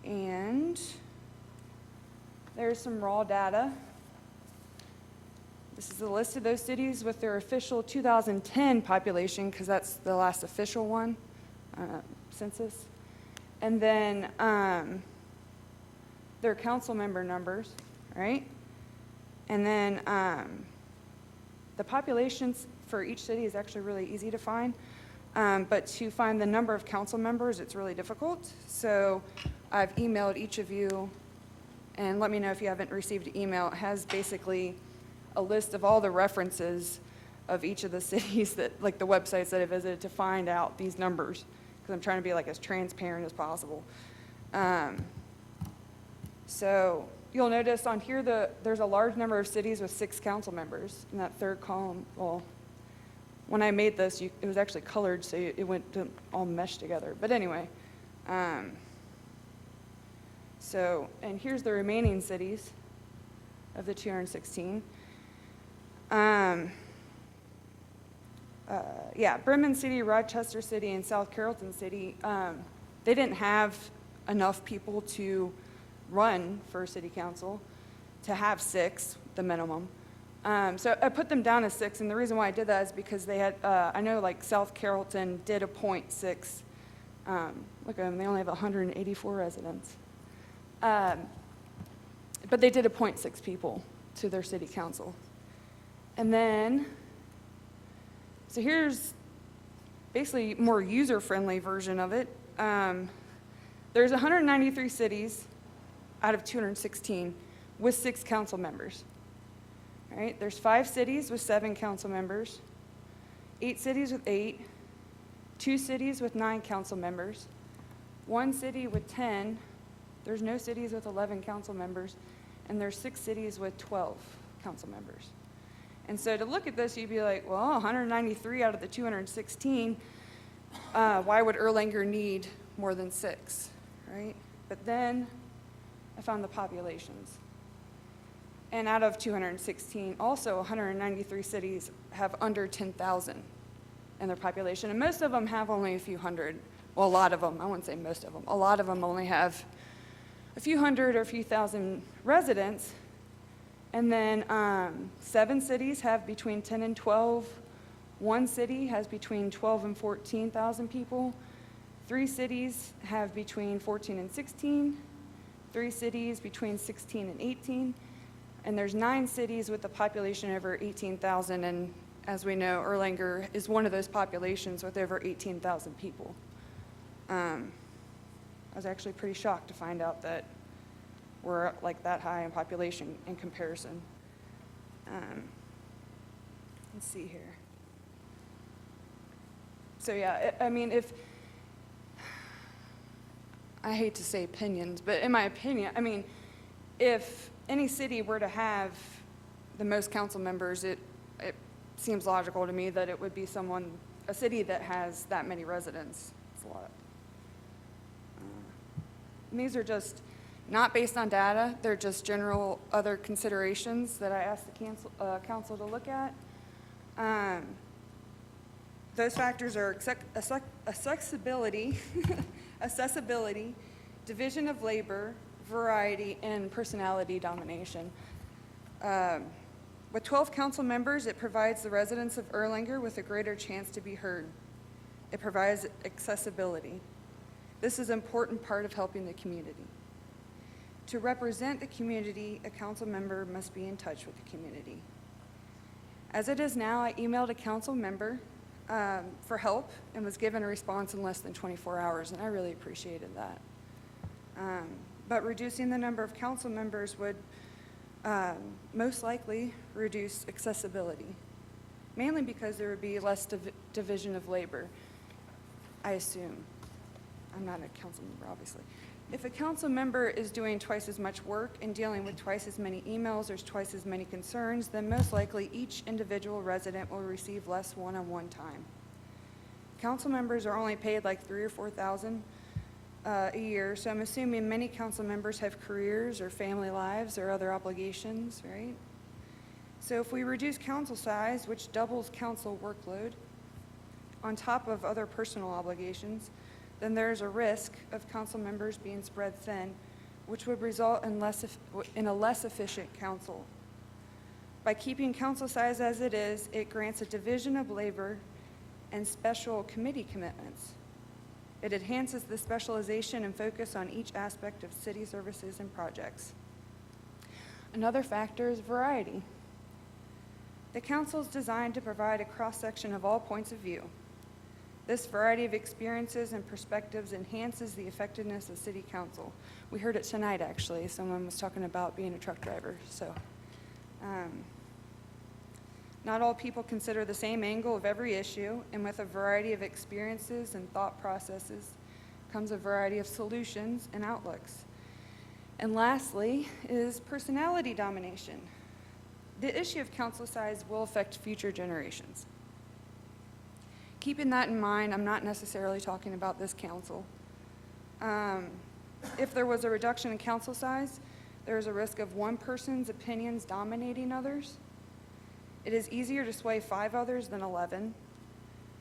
And there's some raw data. This is a list of those cities with their official 2010 population, because that's the last official one, census. And then their council member numbers, right? And then the populations for each city is actually really easy to find. But to find the number of council members, it's really difficult. So I've emailed each of you, and let me know if you haven't received an email. It has basically a list of all the references of each of the cities that, like the websites that I visited, to find out these numbers, because I'm trying to be like as transparent as possible. So you'll notice on here there's a large number of cities with 6 council members in that third column. Well, when I made this, it was actually colored, so it went to all meshed together. But anyway, so, and here's the remaining cities of the 216. Yeah, Bremen City, Rochester City, and South Carrollton City, they didn't have enough people to run for city council to have 6, the minimum. So I put them down as 6, and the reason why I did that is because they had, I know like South Carrollton did appoint 6. Look at them, they only have 184 residents. But they did appoint 6 people to their city council. And then, so here's basically more user-friendly version of it. There's 193 cities out of 216 with 6 council members. All right, there's 5 cities with 7 council members, 8 cities with 8, 2 cities with 9 council members, 1 city with 10, there's no cities with 11 council members, and there's 6 cities with 12 council members. And so to look at this, you'd be like, well, 193 out of the 216, why would Erlanger need more than 6, right? But then I found the populations. And out of 216, also 193 cities have under 10,000 in their population. And most of them have only a few hundred. Well, a lot of them, I wouldn't say most of them. A lot of them only have a few hundred or a few thousand residents. And then 7 cities have between 10 and 12. 1 city has between 12 and 14,000 people. 3 cities have between 14 and 16. 3 cities between 16 and 18. And there's 9 cities with a population over 18,000, and as we know, Erlanger is one of those populations with over 18,000 people. I was actually pretty shocked to find out that we're like that high in population in comparison. Let's see here. So yeah, I mean, I hate to say opinions, but in my opinion, I mean, if any city were to have the most council members, it seems logical to me that it would be a city that has that many residents. It's a lot. And these are just not based on data. They're just general other considerations that I asked the council to look at. Those factors are accessibility, accessibility, division of labor, variety, and personality domination. With 12 council members, it provides the residents of Erlanger with a greater chance to be heard. It provides accessibility. This is an important part of helping the community. To represent the community, a council member must be in touch with the community. As it is now, I emailed a council member for help and was given a response in less than 24 hours, and I really appreciated that. But reducing the number of council members would most likely reduce accessibility, mainly because there would be less division of labor, I assume. I'm not a council member, obviously. If a council member is doing twice as much work and dealing with twice as many emails or twice as many concerns, then most likely each individual resident will receive less one-on-one time. Council members are only paid like $3,000 or $4,000 a year, so I'm assuming many council members have careers or family lives or other obligations, right? So if we reduce council size, which doubles council workload, on top of other personal obligations, then there's a risk of council members being spread thin, which would result in a less efficient council. By keeping council size as it is, it grants a division of labor and special committee commitments. It enhances the specialization and focus on each aspect of city services and projects. Another factor is variety. The council is designed to provide a cross-section of all points of view. This variety of experiences and perspectives enhances the effectiveness of city council. We heard it tonight, actually. Someone was talking about being a truck driver, so. Not all people consider the same angle of every issue, and with a variety of experiences and thought processes comes a variety of solutions and outlooks. And lastly is personality domination. The issue of council size will affect future generations. Keeping that in mind, I'm not necessarily talking about this council. If there was a reduction in council size, there is a risk of one person's opinions dominating others. It is easier to sway 5 others than 11,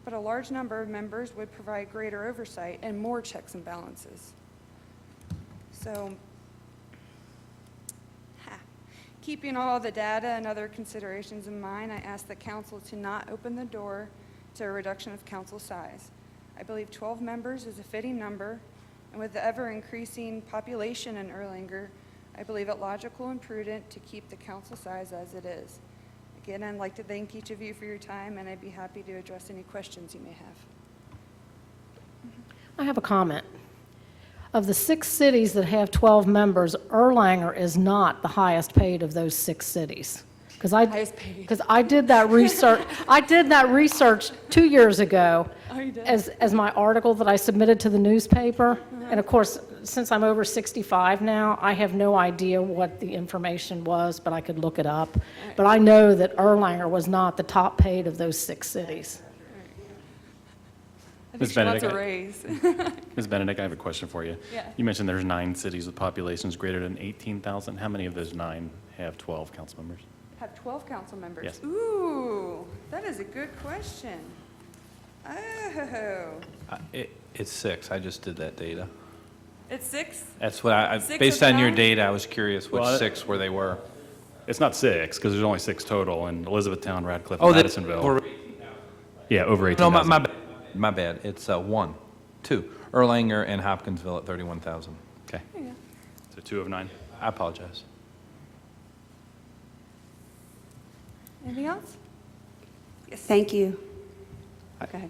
but a large number of members would provide greater oversight and more checks and balances. So, keeping all the data and other considerations in mind, I ask the council to not open the door to a reduction of council size. I believe 12 members is a fitting number, and with the ever-increasing population in Erlanger, I believe it logical and prudent to keep the council size as it is. Again, I'd like to thank each of you for your time, and I'd be happy to address any questions you may have. I have a comment. Of the 6 cities that have 12 members, Erlanger is not the highest paid of those 6 cities. Because I did that research. I did that research 2 years ago as my article that I submitted to the newspaper. And of course, since I'm over 65 now, I have no idea what the information was, but I could look it up. But I know that Erlanger was not the top paid of those 6 cities. I think she wants a raise. Ms. Benedict, I have a question for you. Yeah. You mentioned there's 9 cities with populations greater than 18,000. How many of those 9 have 12 council members? Have 12 council members? Yes. Ooh, that is a good question. Oh, It's 6. I just did that data. it's 6? That's what 6 based of on your 9? data, I was curious which Well, 6 where they were. It's not 6, because there's only 6 total in Elizabethtown, Radcliffe, Oh, and that- Madisonville. or- Yeah, over No, 18,000. my bad. It's 1, 2. Erlanger and Hopkinsville at 31,000. Okay. There you go. So 2 of 9. I apologize. Anything else? Yes. Thank you. Go ahead.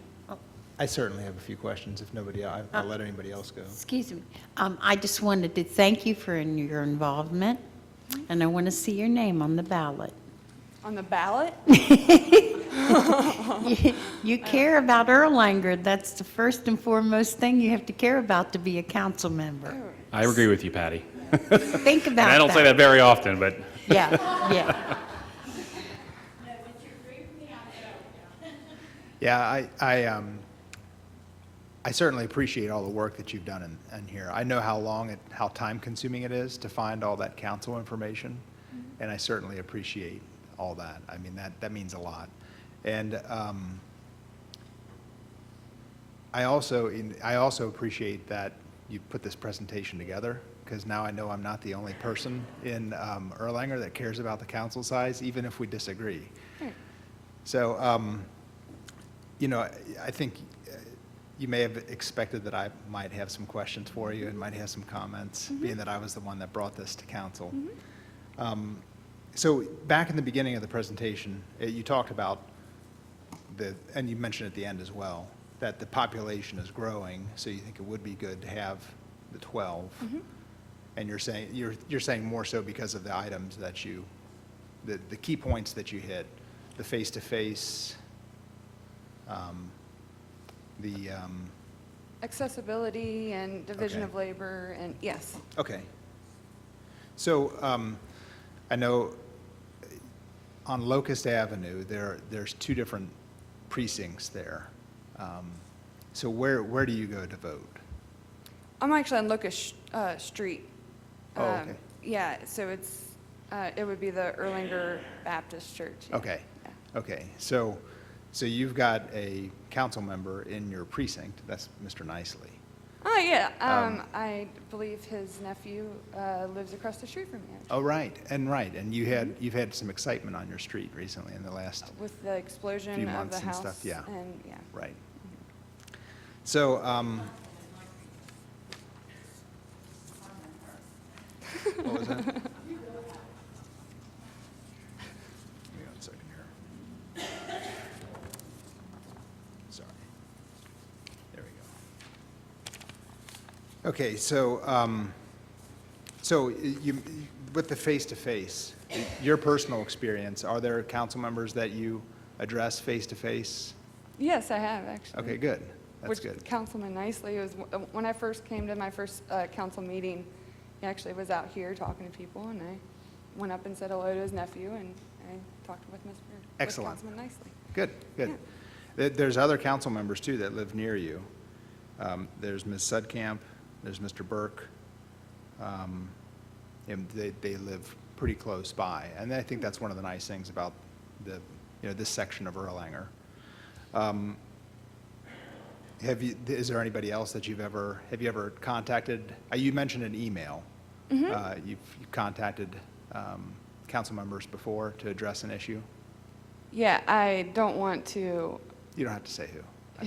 I certainly have a few questions. If nobody, I'll let anybody else go. Excuse me. I just wanted to thank you for your involvement, and I want to see your name on the ballot. On the ballot? You care about Erlanger. That's the first and foremost thing you have to care about to be a council member. I agree with you, Patty. Think about that. And I don't say that very often, but. Yeah, yeah. Yeah, I certainly appreciate all the work that you've done in here. I know how time-consuming it is to find all that council information, and I certainly appreciate all that. I mean, that means a lot. And I also appreciate that you put this presentation together, because now I know I'm not the only person in Erlanger that cares about the council size, even if we disagree. So, I think you may have expected that I might have some questions for you and might have some comments, being that I was the one that brought this to council. So back in the beginning of the presentation, you talked about and you mentioned at the end as well, that the population is growing, so you think it would be good to have the 12. And you're saying more so because of the items that the key points that you hit, the face-to-face, accessibility and division Okay. of labor, and yes. Okay. So I know on Locust Avenue, there's two different precincts there. So where do you go to vote? I'm actually on Locust Street. Oh, okay. Yeah, so it would be the Erlanger Baptist Church. yeah. Okay, okay. So you've got a council member in your precinct, that's Mr. Nicely. Oh, yeah, I believe his nephew lives across the street from me, actually. Oh, right, and you've had some excitement on your street recently in the last, With the explosion few of months the and house. stuff, yeah. And, yeah. right. So, what was that? Give me 1 second here. Sorry. There we go. Okay, so you, with the face-to-face, your personal experience, are there council members that you address face-to-face? Yes, I have, actually. Okay, good. That's Which good. Councilman Nicely, was when I first came to my first council meeting, he actually was out here talking to people, and I went up and said hello to his nephew, and I talked with Excellent. Councilman Nicely. Good, good. There's other council members, too, that live near you. There's Ms. Sudkamp, there's Mr. Burke, and they live pretty close by. And I think that's one of the nice things about this section of Erlanger. Is there anybody else that have you ever contacted? You mentioned an email. You've contacted council members before to address an issue? Yeah, I don't want to You don't have to say who.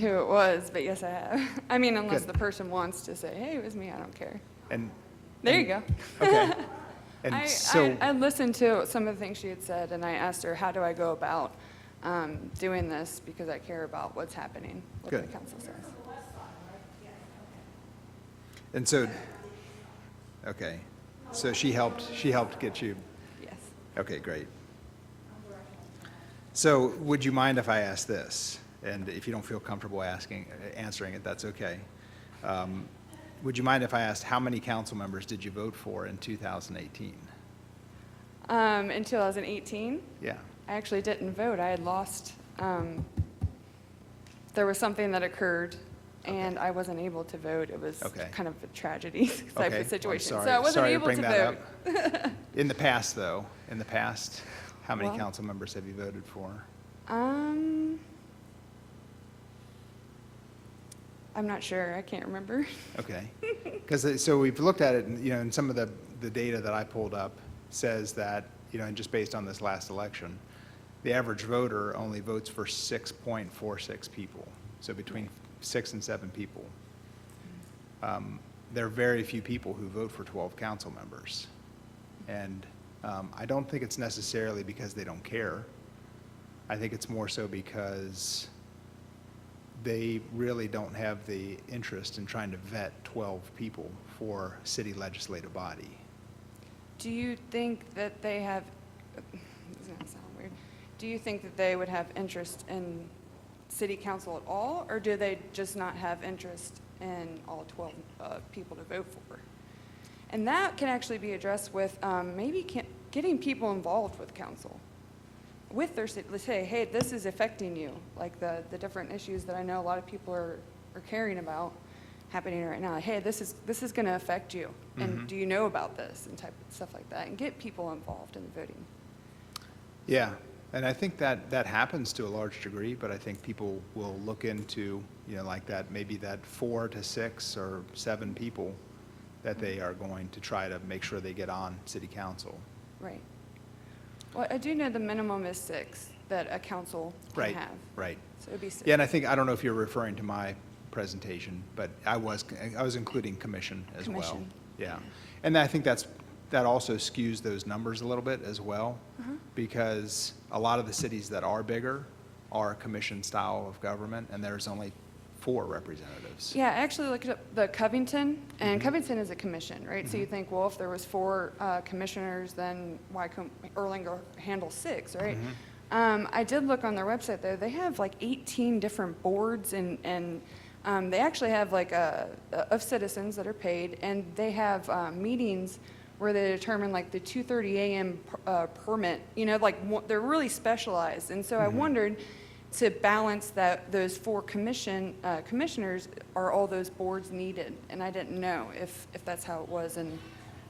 it was, but yes, I have. I mean, unless Good. the person wants to say, hey, it was me, I don't care. And There you go. Okay. And I listened to some of the things she had said, and I asked her, how do I go about doing this, because I care about what's happening, what the Good. council says. And so, okay, so she helped get you, Yes. okay, great. So would you mind if I ask this? And if you don't feel comfortable answering it, that's okay. Would you mind if I asked how many council members did you vote for in 2018? In 2018, Yeah, I actually didn't vote. I had lost. There was something that occurred, and I wasn't able to vote. It was Okay. kind of a tragedy type Okay. of situation. Well, So I wasn't sorry to able bring to that vote. up. In the past, though, how many Well- council members have you voted for? I'm not sure. I can't remember. Okay. Because, so we've looked at it, and, and some of the data that I pulled up says that, and just based on this last election, the average voter only votes for 6.46 people, so between 6 and 7 people. There are very few people who vote for 12 council members. And I don't think it's necessarily because they don't care. I think it's more so because they really don't have the interest in trying to vet 12 people for city legislative body. Do you think that they have, this is going to sound weird, do you think that they would have interest in city council at all, or do they just not have interest in all 12 people to vote for? And that can actually be addressed with maybe getting people involved with council. With their, let's say, hey, this is affecting you, like the different issues that I know a lot of people are caring about happening right now. Hey, this is going to affect you, and do you know about this, and type of stuff like that, and get people involved in the voting. Yeah, and I think that happens to a large degree, but I think people will look into, like that, maybe that 4 to 6 or 7 people that they are going to try to make sure they get on city council. Right. Well, I do know the minimum is 6 that a council can Right, have. right. So it'd be 6. Yeah, and I don't know if you're referring to my presentation, but I was including commission as well. Commission. Yeah, and I think that also skews those numbers a little bit as well, because a lot of the cities that are bigger are a commission style of government, and there's only 4 representatives. Yeah, I actually looked up the Covington, and Covington is a commission, right? So you think, well, if there was 4 commissioners, then why couldn't Erlanger handle 6, right? I did look on their website, though. They have like 18 different boards and They actually have like of citizens that are paid, and they have meetings where they determine like the 2:30 a.m. Permit, like they're really specialized. And so I wondered, to balance those four commissioners, are all those boards needed? And I didn't know if that's how it was in,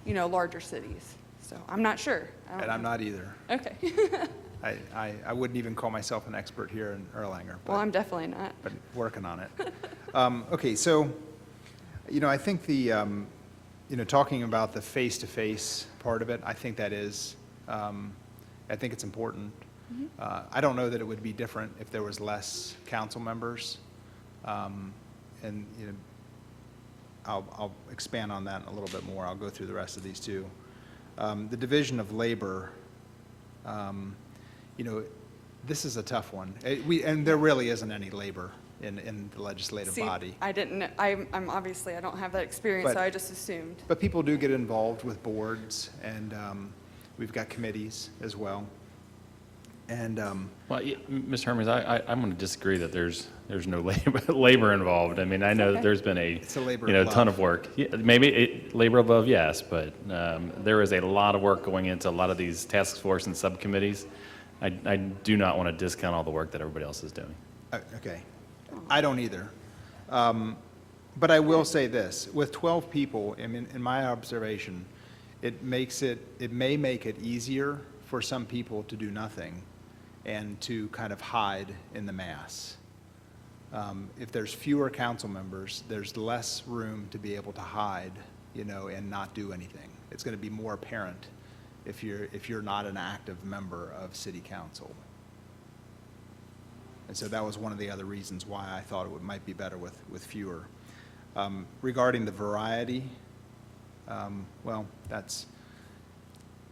larger cities. So I'm not sure. And I'm not either. Okay. I wouldn't even call myself an expert here in Erlanger. Well, I'm definitely not. But working on it. Okay, so, I think talking about the face-to-face part of it, I think that is, I think it's important. I don't know that it would be different if there was less council members. And, I'll expand on that a little bit more. I'll go through the rest of these two. The division of labor, this is a tough one. And there really isn't any labor in the legislative body. I didn't know. I'm obviously, I don't have that experience, so But- I just assumed. But people do get involved with boards, and we've got committees as well. And Well, Ms. Hermes, I'm going to disagree that there's no labor involved. I mean, I know that there's been It's a labor of ton love. of work. Yeah, maybe labor of love, yes, but there is a lot of work going into a lot of these task force and subcommittees. I do not want to discount all the work that everybody else is doing. Okay, I don't either. But I will say this, with 12 people, I mean, in my observation, it may make it easier for some people to do nothing and to kind of hide in the mass. If there's fewer council members, there's less room to be able to hide, and not do anything. It's going to be more apparent if you're not an active member of city council. And so that was one of the other reasons why I thought it might be better with fewer. Regarding the variety,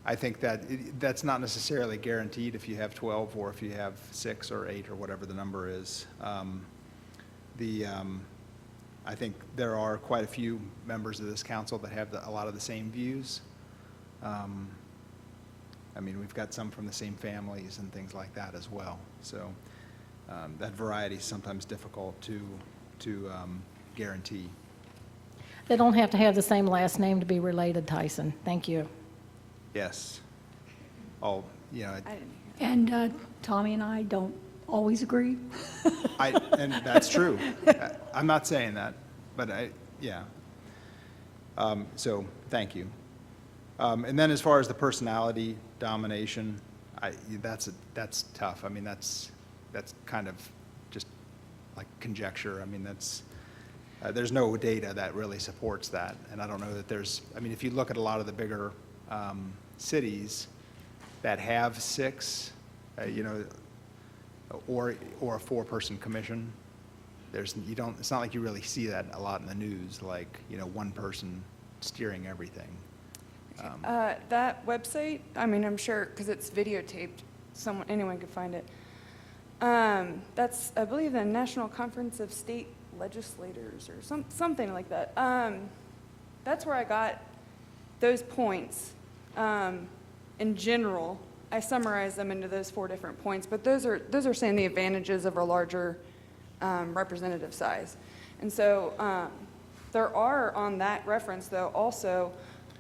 I think that's not necessarily guaranteed if you have 12 or if you have 6 or 8 or whatever the number is. I think there are quite a few members of this council that have a lot of the same views. I mean, we've got some from the same families and things like that as well. So that variety is sometimes difficult to guarantee. They don't have to have the same last name to be related, Tyson. Thank you. Yes. Oh, And Tommy and I don't always agree. and that's true. I'm not saying that, but yeah. So thank you. And then as far as the personality domination, that's tough. I mean, that's kind of just like conjecture. I mean, there's no data that really supports that. And I don't know that if you look at a lot of the bigger cities that have 6, or a 4-person commission, it's not like you really see that a lot in the news, like, one person steering everything. That website, I mean, I'm sure, because it's videotaped, anyone could find it. That's, I believe, the National Conference of State Legislators or something like that. That's where I got those points. In general, I summarize them into those 4 different points, but those are saying the advantages of a larger representative size. And so there are, on that reference, though, also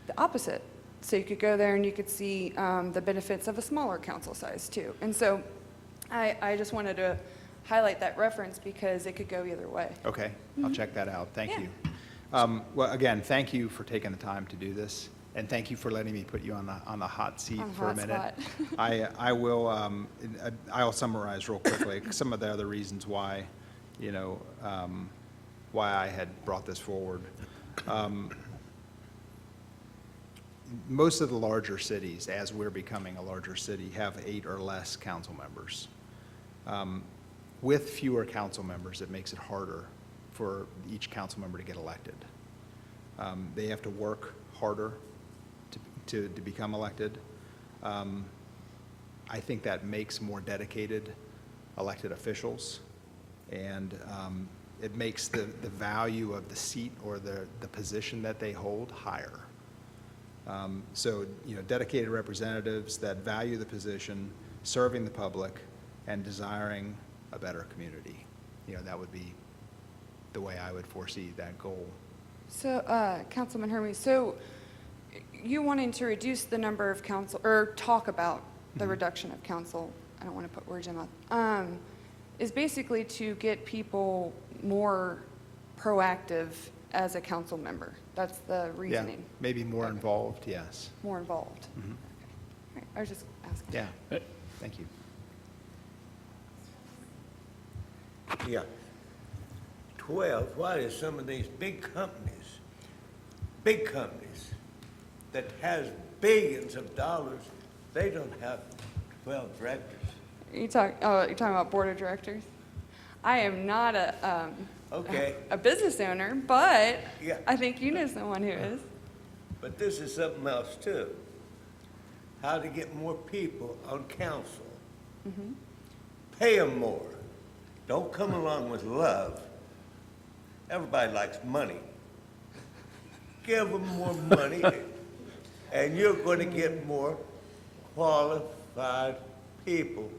the opposite. So you could go there and you could see the benefits of a smaller council size, too. And so I just wanted to highlight that reference because it could go either way. Okay, I'll check that out. Thank you. Well, again, thank you for taking the time to do this, and thank you for letting me put you on the hot seat for a minute. I'll summarize real quickly some of the other reasons why, why I had brought this forward. Most of the larger cities, as we're becoming a larger city, have 8 or less council members. With fewer council members, it makes it harder for each council member to get elected. They have to work harder to become elected. I think that makes more dedicated elected officials, and it makes the value of the seat or the position that they hold higher. So, dedicated representatives that value the position, serving the public, and desiring a better community. the way I would foresee that goal. So, Councilman Hermes, so you wanting to reduce the number of council, or talk about the reduction of council, I don't want to put words in my mouth, is basically to get people more proactive as a council member. That's the Yeah, reasoning. maybe more involved, yes. More involved. Mhm. Okay. All right, I was just asking. Yeah, thank you. Yeah. 12, why is some of these big companies that has billions of dollars, they don't have 12 directors? You're talking about board of directors? I am not Okay. a business owner, but Yeah. I think you know someone who is. But this is something else too. How to get more people on council. Mm-hmm. Pay them more. Don't come along with love. Everybody likes money. Give them more money, and you're going to get more qualified people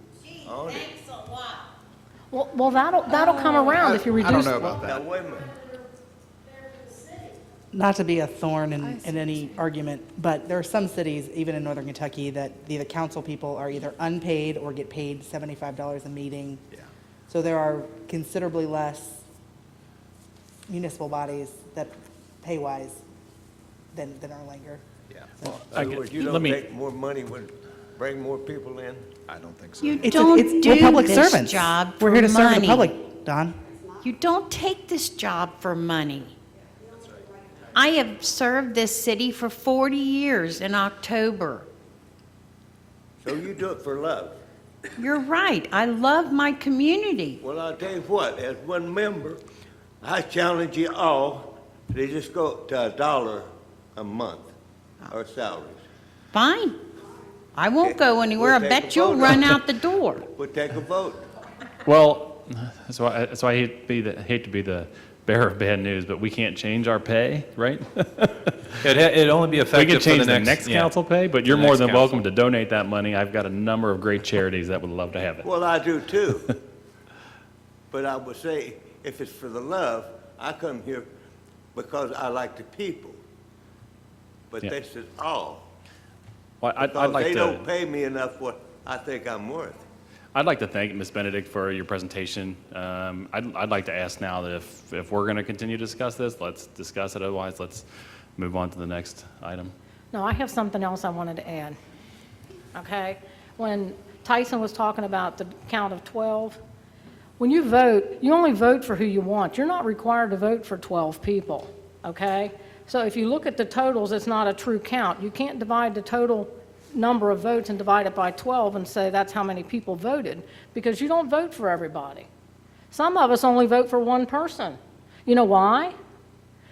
on it. Well, that'll come around if you reduce. I don't know about Now, that. wait a minute. Not to be a thorn in any argument, but there are some cities, even in northern Kentucky, that the council people are either unpaid or get paid $75 a meeting. Yeah. So there are considerably less municipal bodies that pay-wise than Erlanger. Yeah. So- In other words, you let don't me- think more money would bring more people in? I don't think so. You It's don't we're do public this servants. job We're for here to serve the money. public, Don. You don't take this job for money. I have served this city for 40 years in October. So you do it for love? You're right. I love my community. Well, I'll tell you what, as one member, I challenge you all to just go to $1 a month, our salaries. Fine. I won't go anywhere. I We'll take bet a you'll vote run on it. out the door. We'll take a vote. Well, that's why I hate to be the bearer of bad news, but we can't change our pay, right? It'd only be We effective can for change the the next next yeah. council pay, but The you're more next than council. welcome to donate that money. I've got a number of great charities that would love to have it. Well, I do too. But I would say, if it's for the love, I come here because I like the people. But Yeah. this is all. Well, I'd Because like they to. don't pay me enough what I think I'm worth. I'd like to thank Ms. Benedict for your presentation. I'd like to ask now that if we're going to continue to discuss this, let's discuss it. Otherwise, let's move on to the next item. No, I have something else I wanted to add. Okay? When Tyson was talking about the count of 12, when you vote, you only vote for who you want. You're not required to vote for 12 people, okay? So if you look at the totals, it's not a true count. You can't divide the total number of votes and divide it by 12 and say that's how many people voted, because you don't vote for everybody. Some of us only vote for one person. You know why?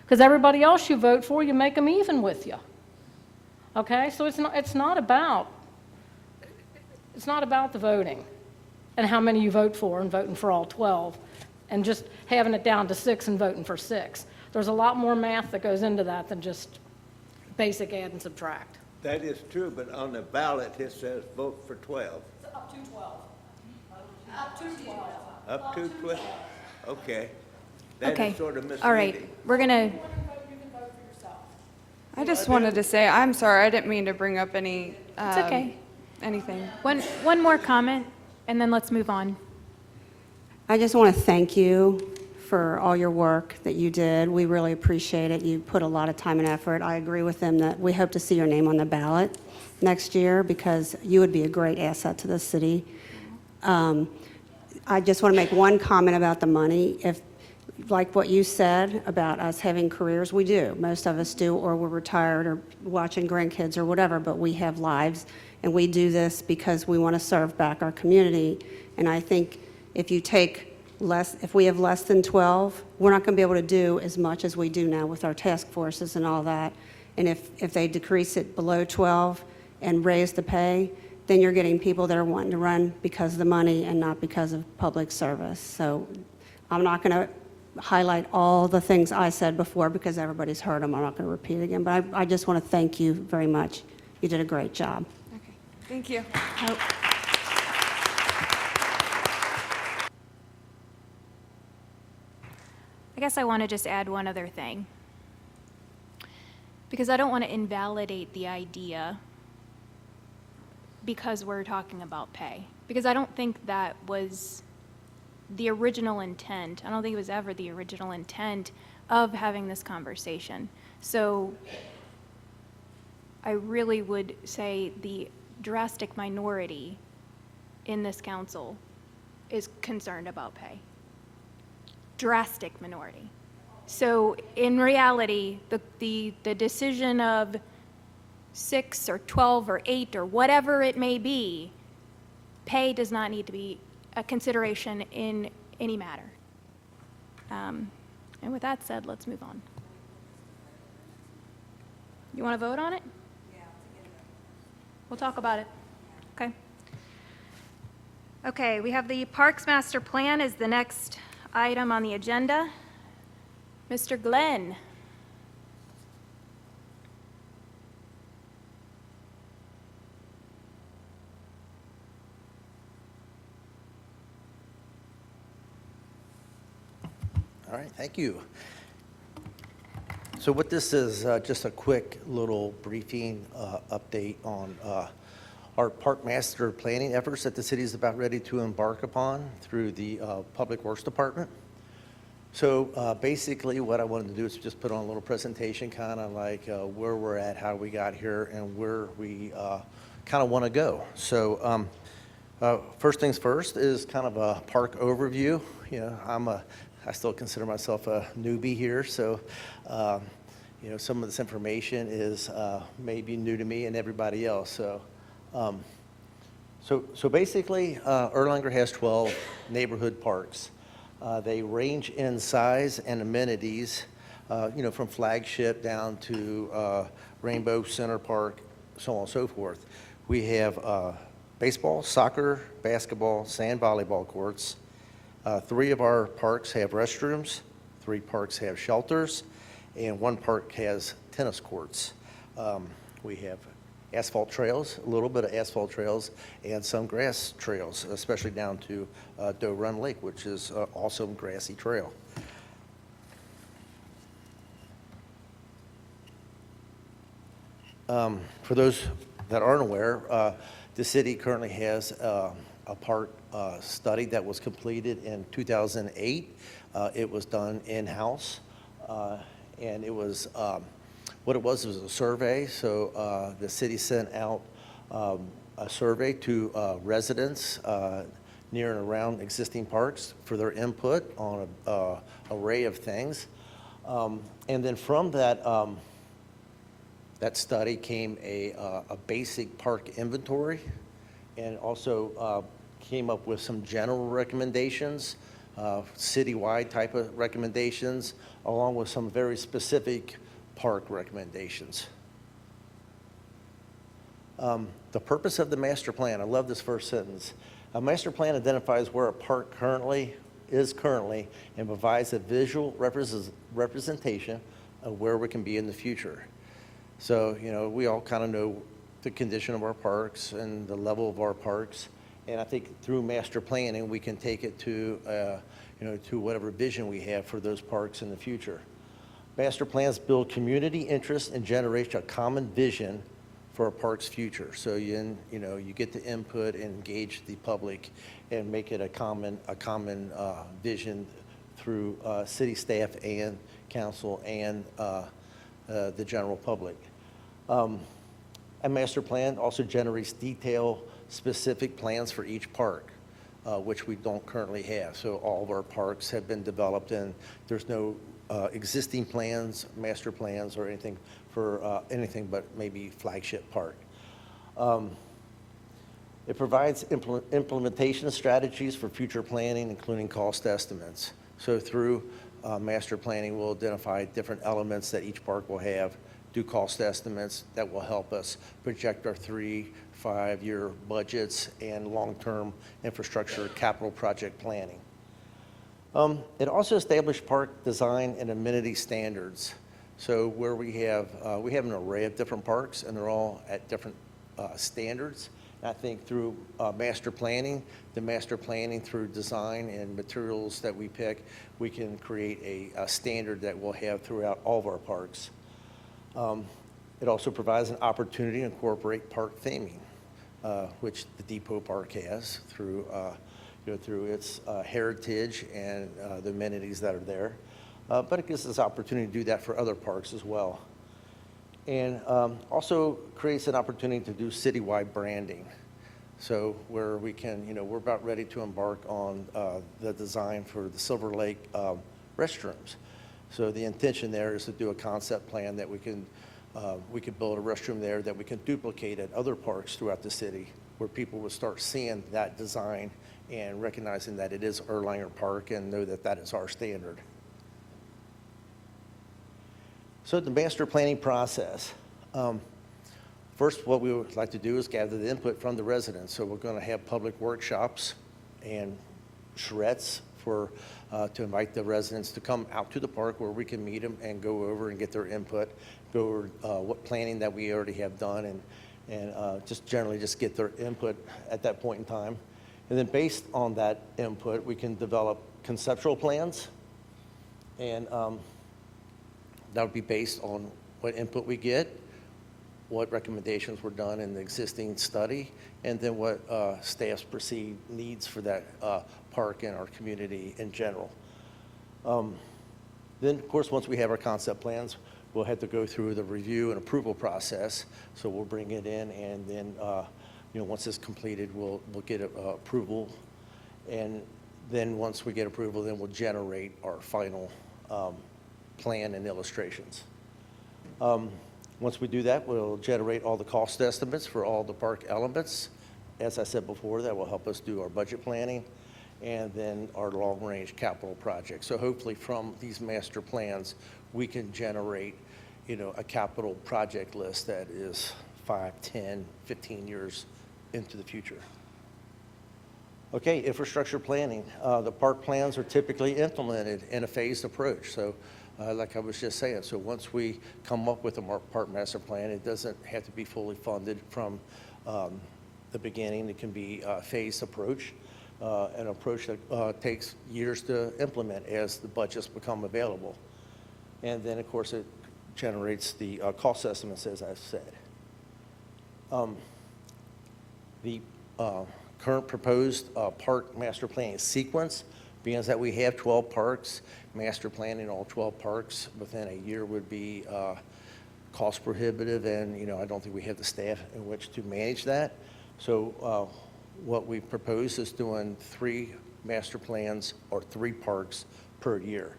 Because everybody else you vote for, you make them even with you. Okay? So it's not about the voting and how many you vote for and voting for all 12 and just having it down to 6 and voting for 6. There's a lot more math that goes into that than just basic add and subtract. That is true, but on the ballot, it says vote for 12. Up to 12. Up to 12. Up to 12? Okay. That Okay. is sort of misleading. All right, we're going to, I just wanted to say, I'm sorry, I didn't mean to bring up any, it's okay. anything. One more comment, and then let's move on. I just want to thank you for all your work that you did. We really appreciate it. You put a lot of time and effort. I agree with them that we hope to see your name on the ballot next year because you would be a great asset to the city. I just want to make one comment about the money. If, like what you said about us having careers, we do. Most of us do, or we're retired or watching grandkids or whatever, but we have lives, and we do this because we want to serve back our community. And I think if you take if we have less than 12, we're not going to be able to do as much as we do now with our task forces and all that. And if they decrease it below 12 and raise the pay, then you're getting people that are wanting to run because of the money and not because of public service. So I'm not going to highlight all the things I said before because everybody's heard them. I'm not going to repeat it again. But I just want to thank you very much. You did a great job. Okay, thank you. I guess I want to just add one other thing. Because I don't want to invalidate the idea because we're talking about pay. Because I don't think that was the original intent. I don't think it was ever the original intent of having this conversation. So I really would say the drastic minority in this council is concerned about pay. Drastic minority. So in reality, the decision of 6 or 12 or 8 or whatever it may be, pay does not need to be a consideration in any matter. And with that said, let's move on. You want to vote on it? Yeah. We'll talk about it. Okay. Okay, we have the Parks Master Plan is the next item on the agenda. Mr. Glenn. All right, thank you. So what this is, just a quick little briefing update on our park master planning efforts that the city is about ready to embark upon through the Public Works Department. So basically what I wanted to do is just put on a little presentation, kind of like where we're at, how we got here, and where we kind of want to go. So first things first is kind of a park overview. You know, I still consider myself a newbie here, so you know, some of this information is maybe new to me and everybody else. So basically, Erlanger has 12 neighborhood parks. They range in size and amenities, you know, from flagship down to Rainbow Center Park, so on and so forth. We have baseball, soccer, basketball, sand volleyball courts. 3 of our parks have restrooms, 3 parks have shelters, and 1 park has tennis courts. We have asphalt trails, a little bit of asphalt trails, and some grass trails, especially down to Doe Run Lake, which is also a grassy trail. For those that aren't aware, the city currently has a park study that was completed in 2008. It was done in-house, and it was what it was a survey. So the city sent out a survey to residents near and around existing parks for their input on an array of things. And then from that, that study came a basic park inventory, and also came up with some general recommendations, citywide type of recommendations, along with some very specific park recommendations. The purpose of the master plan, I love this first sentence. A master plan identifies where a park is currently and provides a visual representation of where we can be in the future. So, you know, we all kind of know the condition of our parks and the level of our parks. And I think through master planning, we can take it to, you know, to whatever vision we have for those parks in the future. Master plans build community interest and generate a common vision for a park's future. So you know, you get the input and engage the public and make it a common vision through city staff and council and the general public. A master plan also generates detailed, specific plans for each park, which we don't currently have. So all of our parks have been developed, and there's no existing plans, master plans, or anything for anything but maybe flagship park. It provides implementation strategies for future planning, including cost estimates. So through master planning, we'll identify different elements that each park will have, do cost estimates that will help us project our 3-5-year budgets and long-term infrastructure capital project planning. It also established park design and amenity standards. So where we have an array of different parks, and they're all at different standards, I think through master planning, through design and materials that we pick, we can create a standard that we'll have throughout all of our parks. It also provides an opportunity to incorporate park theming, which the Depot Park has through, through its heritage and the amenities that are there. But it gives us opportunity to do that for other parks as well. And also creates an opportunity to do citywide branding. So where we can, we're about ready to embark on the design for the Silver Lake restrooms. So the intention there is to do a concept plan that we could build a restroom there that we can duplicate at other parks throughout the city, where people will start seeing that design and recognizing that it is Erlanger Park and know that that is our standard. So the master planning process. First, what we would like to do is gather the input from the residents. So we're going to have public workshops and charrettes to invite the residents to come out to the park where we can meet them and go over and get their input, go over what planning that we already have done, and just generally just get their input at that point in time. And then based on that input, we can develop conceptual plans, and that would be based on what input we get, what recommendations were done in the existing study, and then what staff's perceived needs for that park and our community in general. Then, of course, once we have our concept plans, we'll have to go through the review and approval process. So we'll bring it in, and then once it's completed, we'll get approval. And then once we get approval, then we'll generate our final plan and illustrations. Once we do that, we'll generate all the cost estimates for all the park elements. As I said before, that will help us do our budget planning and then our long-range capital projects. So hopefully from these master plans, we can generate, a capital project list that is 5, 10, 15 years into the future. Okay, infrastructure planning. The park plans are typically implemented in a phased approach. So like I was just saying, so once we come up with a park master plan, it doesn't have to be fully funded from the beginning. It can be a phased approach, an approach that takes years to implement as the budgets become available. And then, of course, it generates the cost estimates, as I've said. The current proposed park master planning sequence, being that we have 12 parks, master planning all 12 parks within a year would be cost prohibitive, and I don't think we have the staff in which to manage that. So what we propose is doing 3 master plans or 3 parks per year.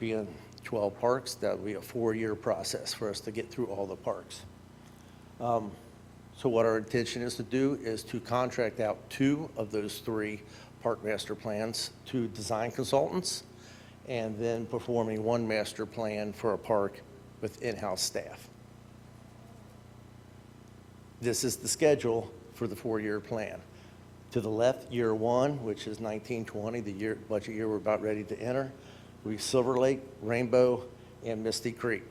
Being 12 parks, that would be a 4-year process for us to get through all the parks. So what our intention is to do is to contract out 2 of those 3 park master plans to design consultants, and then performing 1 master plan for a park with in-house staff. This is the schedule for the 4-year plan. To the left, year 1, which is 1920, the budget year we're about ready to enter, we Silver Lake, Rainbow, and Misty Creek.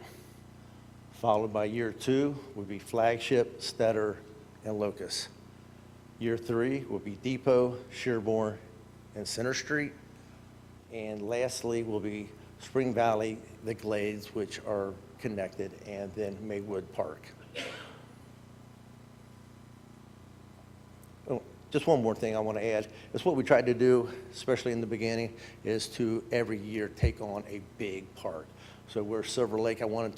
Followed by year 2 would be Flagship, Stetter, and Locust. Year 3 will be Depot, Sherborne, and Center Street. And lastly will be Spring Valley, the Glades, which are connected, and then Maywood Park. Oh, just one more thing I want to add. It's what we tried to do, especially in the beginning, is to every year take on a big park. So we're Silver Lake. I wanted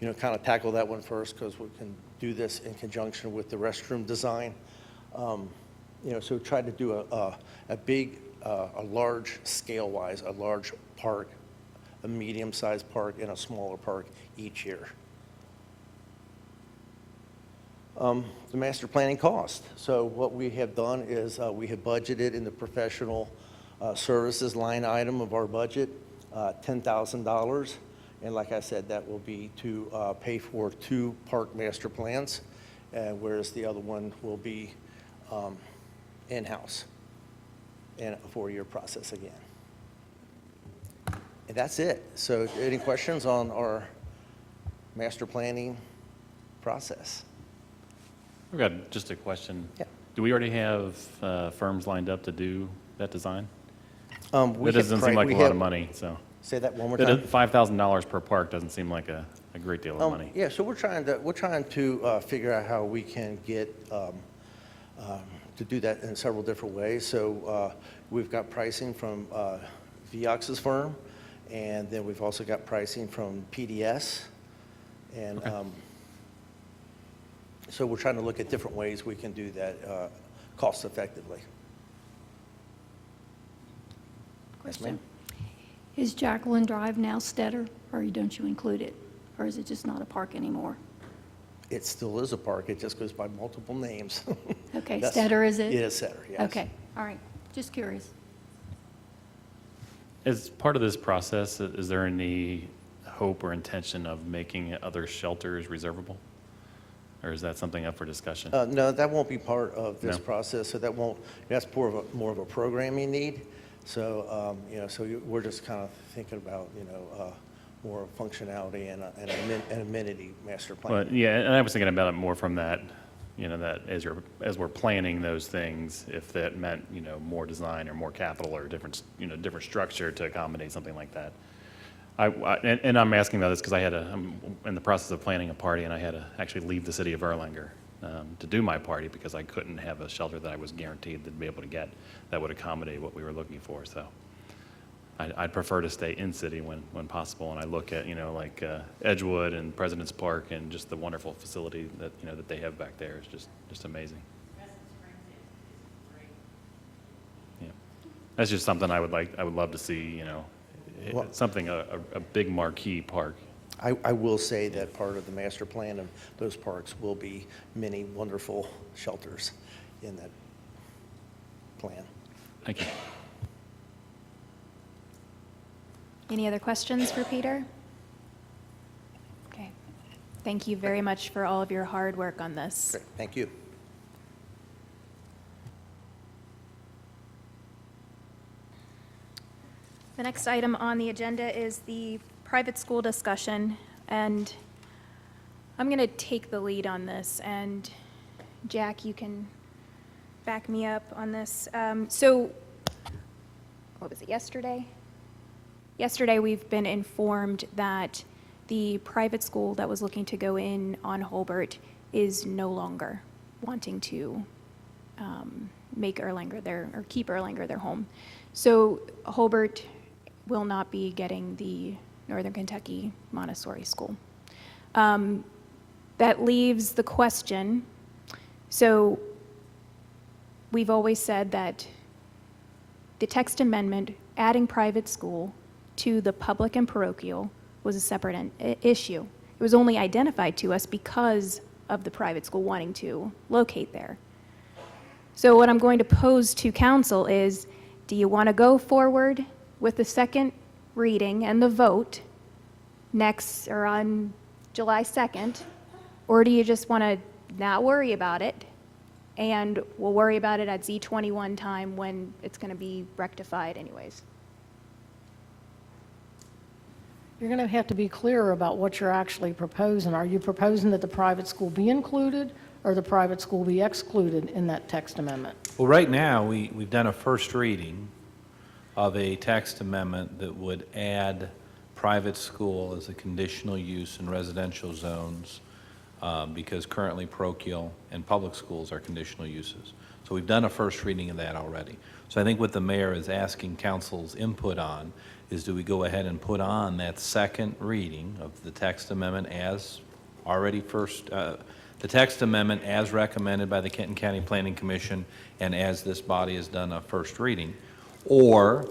to, kind of tackle that one first because we can do this in conjunction with the restroom design. So try to do a big, a large scale-wise, a large park, a medium-sized park, and a smaller park each year. The master planning cost. So what we have done is we have budgeted in the professional services line item of our budget $10,000. And like I said, that will be to pay for 2 park master plans, whereas the other one will be in-house and a 4-year process again. And that's it. So any questions on our master planning process? I've got just a question. Yeah. Do we already have firms lined up to do that design? We That have doesn't seem like a we lot have- of money, so. Say that one more time. $5,000 per park doesn't seem like a great deal of money. Yeah, so we're trying to figure out how we can get to do that in several different ways. So we've got pricing from Vioxx's firm, and then we've also got pricing from PDS. And so we're trying to look at different ways we can do that cost effectively. Yes, ma'am. Is Jacqueline Drive now Stetter, or don't you include it? Or is it just not a park anymore? It still is a park, it just goes by multiple names. Okay, Yes. Stetter, is it? It is Stetter, yes. Okay, all right, just curious. As part of this process, is there any hope or intention of making other shelters reservable? Or is that something up for discussion? No, that won't be part of this No. process, so that's more of a programming need. So, we're just kind of thinking about, more functionality and an amenity master plan. But, yeah, and I was thinking about it more from that, that as we're planning those things, if that meant, more design or more capital or different structure to accommodate something like that. And I'm asking about this because I'm in the process of planning a party, and I had to actually leave the city of Erlanger to do my party because I couldn't have a shelter that I was guaranteed to be able to get that would accommodate what we were looking for. So I'd prefer to stay in city when possible. And I look at, like Edgewood and President's Park and just the wonderful facility that, that they have back there is just amazing. Yeah. That's just something I would love to see, Well- something, a big marquee park. I will say that part of the master plan of those parks will be many wonderful shelters in that plan. Thank you. Any other questions for Peter? Okay. Thank you very much for all of your hard work on this. Great, thank you. The next item on the agenda is the private school discussion, and I'm going to take the lead on this, and Jack, you can back me up on this. So, what was it, yesterday? Yesterday, we've been informed that the private school that was looking to go in on Holbert is no longer wanting to make Erlanger or keep Erlanger their home. So Holbert will not be getting the Northern Kentucky Montessori school. That leaves the question, so we've always said that the text amendment adding private school to the public and parochial was a separate issue. It was only identified to us because of the private school wanting to locate there. So what I'm going to pose to council is, do you want to go forward with the second reading and the vote next or on July 2nd, or do you just want to not worry about it and we'll worry about it at Z21 time when it's going to be rectified anyways? You're going to have to be clearer about what you're actually proposing. Are you proposing that the private school be included or the private school be excluded in that text amendment? Well, right now, we've done a first reading of a text amendment that would add private school as a conditional use in residential zones because currently parochial and public schools are conditional uses. So we've done a first reading of that already. So I think what the mayor is asking council's input on is, do we go ahead and put on that second reading of the text amendment as already the text amendment as recommended by the Kenton County Planning Commission and as this body has done a first reading? Or,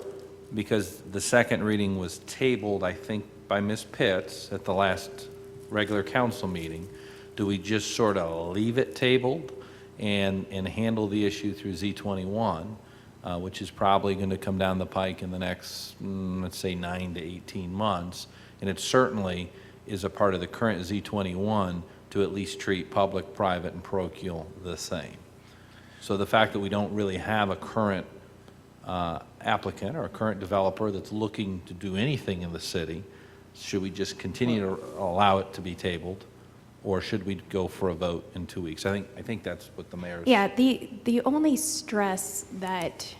because the second reading was tabled, I think, by Ms. Pitts at the last regular council meeting, do we just sort of leave it tabled and handle the issue through Z21, which is probably going to come down the pike in the next, let's say, 9 to 18 months, and it certainly is a part of the current Z21 to at least treat public, private, and parochial the same. So the fact that we don't really have a current applicant or a current developer that's looking to do anything in the city, should we just continue to allow it to be tabled or should we go for a vote in 2 weeks? I think that's what the mayor's. Yeah, the only stress that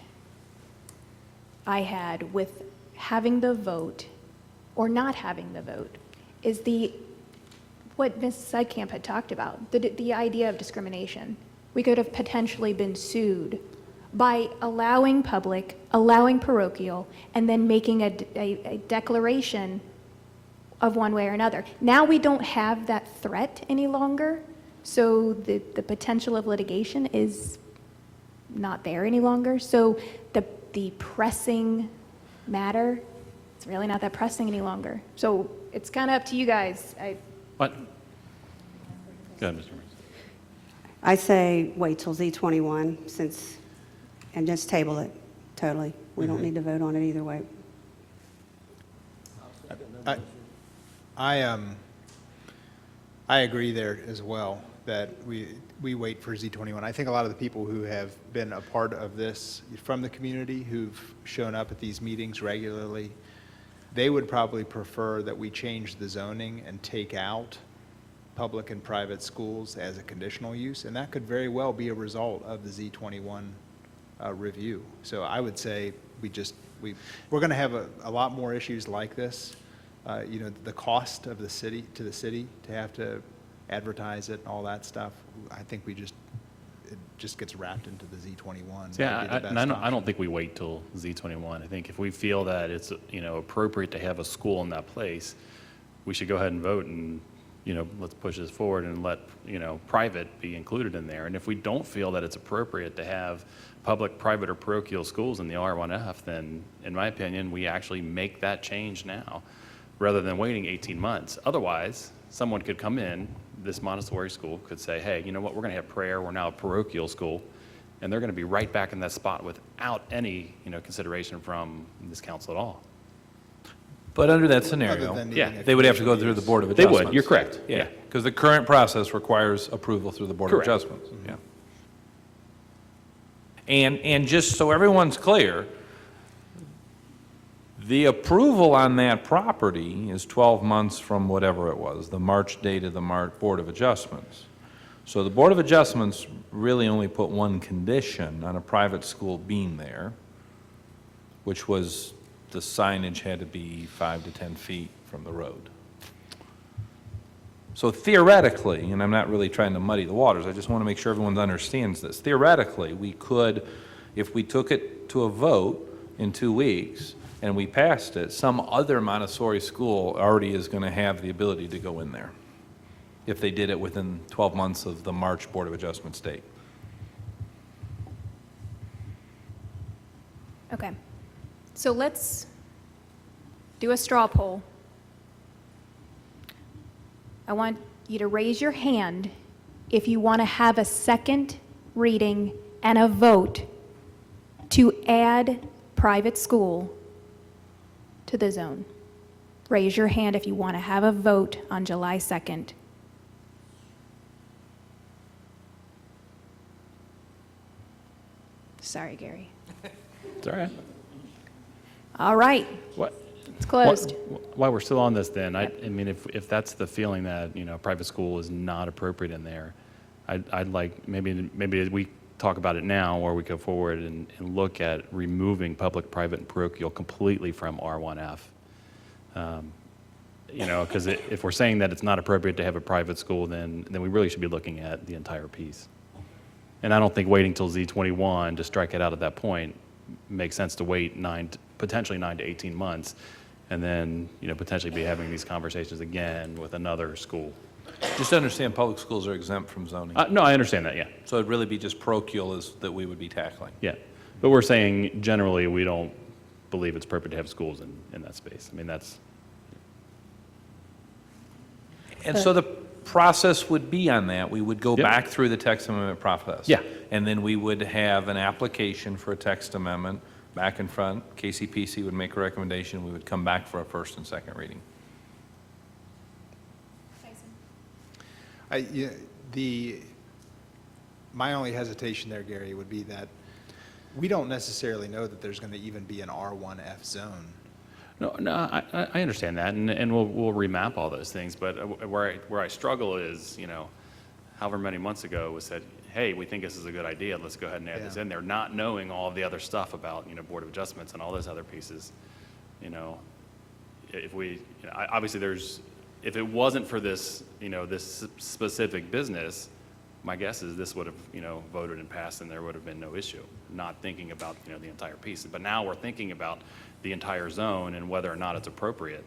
I had with having the vote or not having the vote is what Ms. Seidkamp had talked about, the idea of discrimination. We could have potentially been sued by allowing public, allowing parochial, and then making a declaration of one way or another. Now we don't have that threat any longer, so the potential of litigation is not there any longer. So the pressing matter, it's really not that pressing any longer. So it's kind of up to you guys. What? Go ahead, Mr. Mayor. I say wait till Z21 and just table it totally. We don't need to vote on it either way. I agree there as well, that we wait for Z21. I think a lot of the people who have been a part of this from the community, who've shown up at these meetings regularly, they would probably prefer that we change the zoning and take out public and private schools as a conditional use, and that could very well be a result of the Z21 review. So I would say we're going to have a lot more issues like this. The cost of the city to have to advertise it and all that stuff. I think it just gets wrapped into the Z21. Yeah, I don't think we wait till Z21. I think if we feel that it's, appropriate to have a school in that place, we should go ahead and vote and, let's push this forward and let, private be included in there. And if we don't feel that it's appropriate to have public, private, or parochial schools in the R1F, then, in my opinion, we actually make that change now, rather than waiting 18 months. Otherwise, someone could come in, this Montessori school could say, hey, you know what, we're going to have prayer, we're now a parochial school, and they're going to be right back in that spot without any, consideration from this council at all. But under that scenario, they would have to go through the Board of They Adjustments. would, you're correct. Yeah, because the current process requires approval through the Board Correct. of Adjustments. Yeah. And just so everyone's clear, the approval on that property is 12 months from whatever it was, the March date of the Board of Adjustments. So the Board of Adjustments really only put one condition on a private school being there, which was the signage had to be 5 to 10 feet from the road. So theoretically, and I'm not really trying to muddy the waters, I just want to make sure everyone understands this. Theoretically, we could, if we took it to a vote in 2 weeks and we passed it, some other Montessori school already is going to have the ability to go in there if they did it within 12 months of the March Board of Adjustments date. Okay. So let's do a straw poll. I want you to raise your hand if you want to have a second reading and a vote to add private school to the zone. Raise your hand if you want to have a vote on July 2nd. Sorry, Gary. It's all right. All right. What? It's closed. While we're still on this then, I mean, if that's the feeling that, private school is not appropriate in there, I'd like, maybe we talk about it now, or we go forward and look at removing public, private, and parochial completely from R1F. Because if we're saying that it's not appropriate to have a private school, then we really should be looking at the entire piece. And I don't think waiting till Z21 to strike it out at that point makes sense to wait potentially 9 to 18 months, and then, potentially be having these conversations again with another school. Just to understand, public schools are exempt from zoning. No, I understand that, yeah. So it'd really be just parochial that we would be tackling. Yeah, but we're saying generally we don't believe it's appropriate to have schools in that space. I mean, that's... And so the process would be on that, we would go Yep. back through the text amendment process. Yeah. And then we would have an application for a text amendment back in front. KCPC would make a recommendation, we would come back for a first and second reading. My only hesitation there, Gary, would be that we don't necessarily know that there's going to even be an R1F zone. No, I understand that, and we'll remap all those things, but where I struggle is, however many months ago it was said, hey, we think this is a good idea, let's go ahead and add this in there, not knowing all of the other stuff about, Board of Adjustments and all those other pieces. If we, obviously if it wasn't for this, this specific business, my guess is this would have, voted and passed and there would have been no issue, not thinking about, the entire piece. But now we're thinking about the entire zone and whether or not it's appropriate.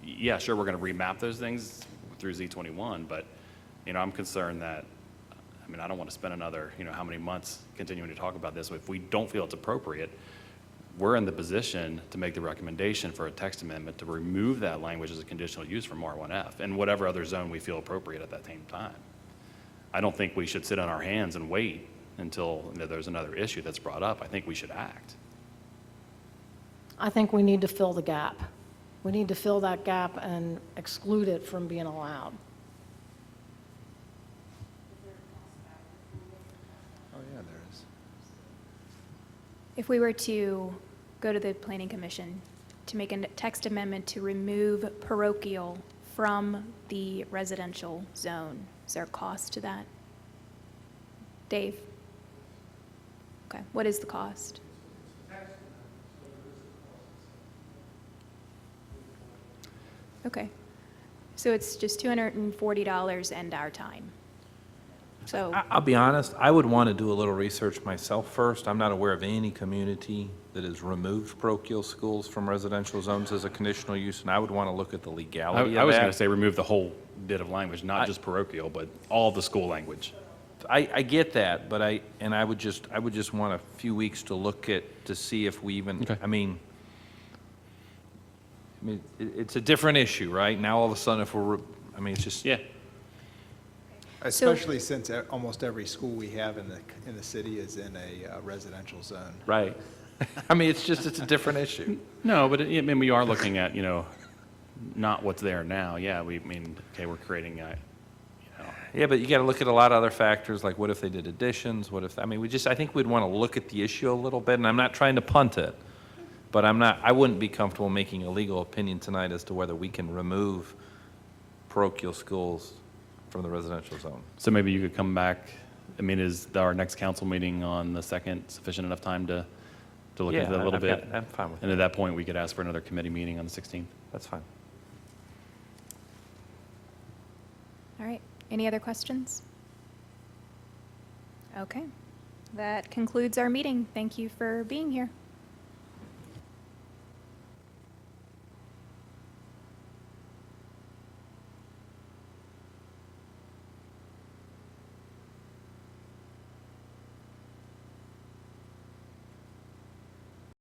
Yeah, sure, we're going to remap those things through Z21, but, I'm concerned that, I don't want to spend another, how many months continuing to talk about this. If we don't feel it's appropriate, we're in the position to make the recommendation for a text amendment to remove that language as a conditional use from R1F and whatever other zone we feel appropriate at that same time. I don't think we should sit on our hands and wait until there's another issue that's brought up. I think we should act. I think we need to fill the gap. We need to fill that gap and exclude it from being allowed. Oh, yeah, there is. If we were to go to the Planning Commission to make a text amendment to remove parochial from the residential zone, is there a cost to that? Dave? Okay, what is the cost? Okay, so it's just $240 and our time. So, I'll be honest, I would want to do a little research myself first. I'm not aware of any community that has removed parochial schools from residential zones as a conditional use, and I would want to look at the legality of that. I was going to say remove the whole bit of language, not just parochial, but all the school language. I get that, but I would just want a few weeks to look at, to see if we even, I mean, it's a different issue, right? Now, all of a sudden, if we're, it's just. Yeah. Especially since almost every school we have in the city is in a residential zone. Right. It's a different issue. No, but we are looking at, not what's there now. Yeah, we're creating a, Yeah, but you got to look at a lot of other factors, like what if they did additions? What if, I think we'd want to look at the issue a little bit, and I'm not trying to punt it, but I wouldn't be comfortable making a legal opinion tonight as to whether we can remove parochial schools from the residential zone. So maybe you could come back, is our next council meeting on the 2nd sufficient enough time to look at it a little bit? I'm fine with that. And at that point, we could ask for another committee meeting on the 16th? That's fine. all right, any other questions? Okay, that concludes our meeting. Thank you for being here.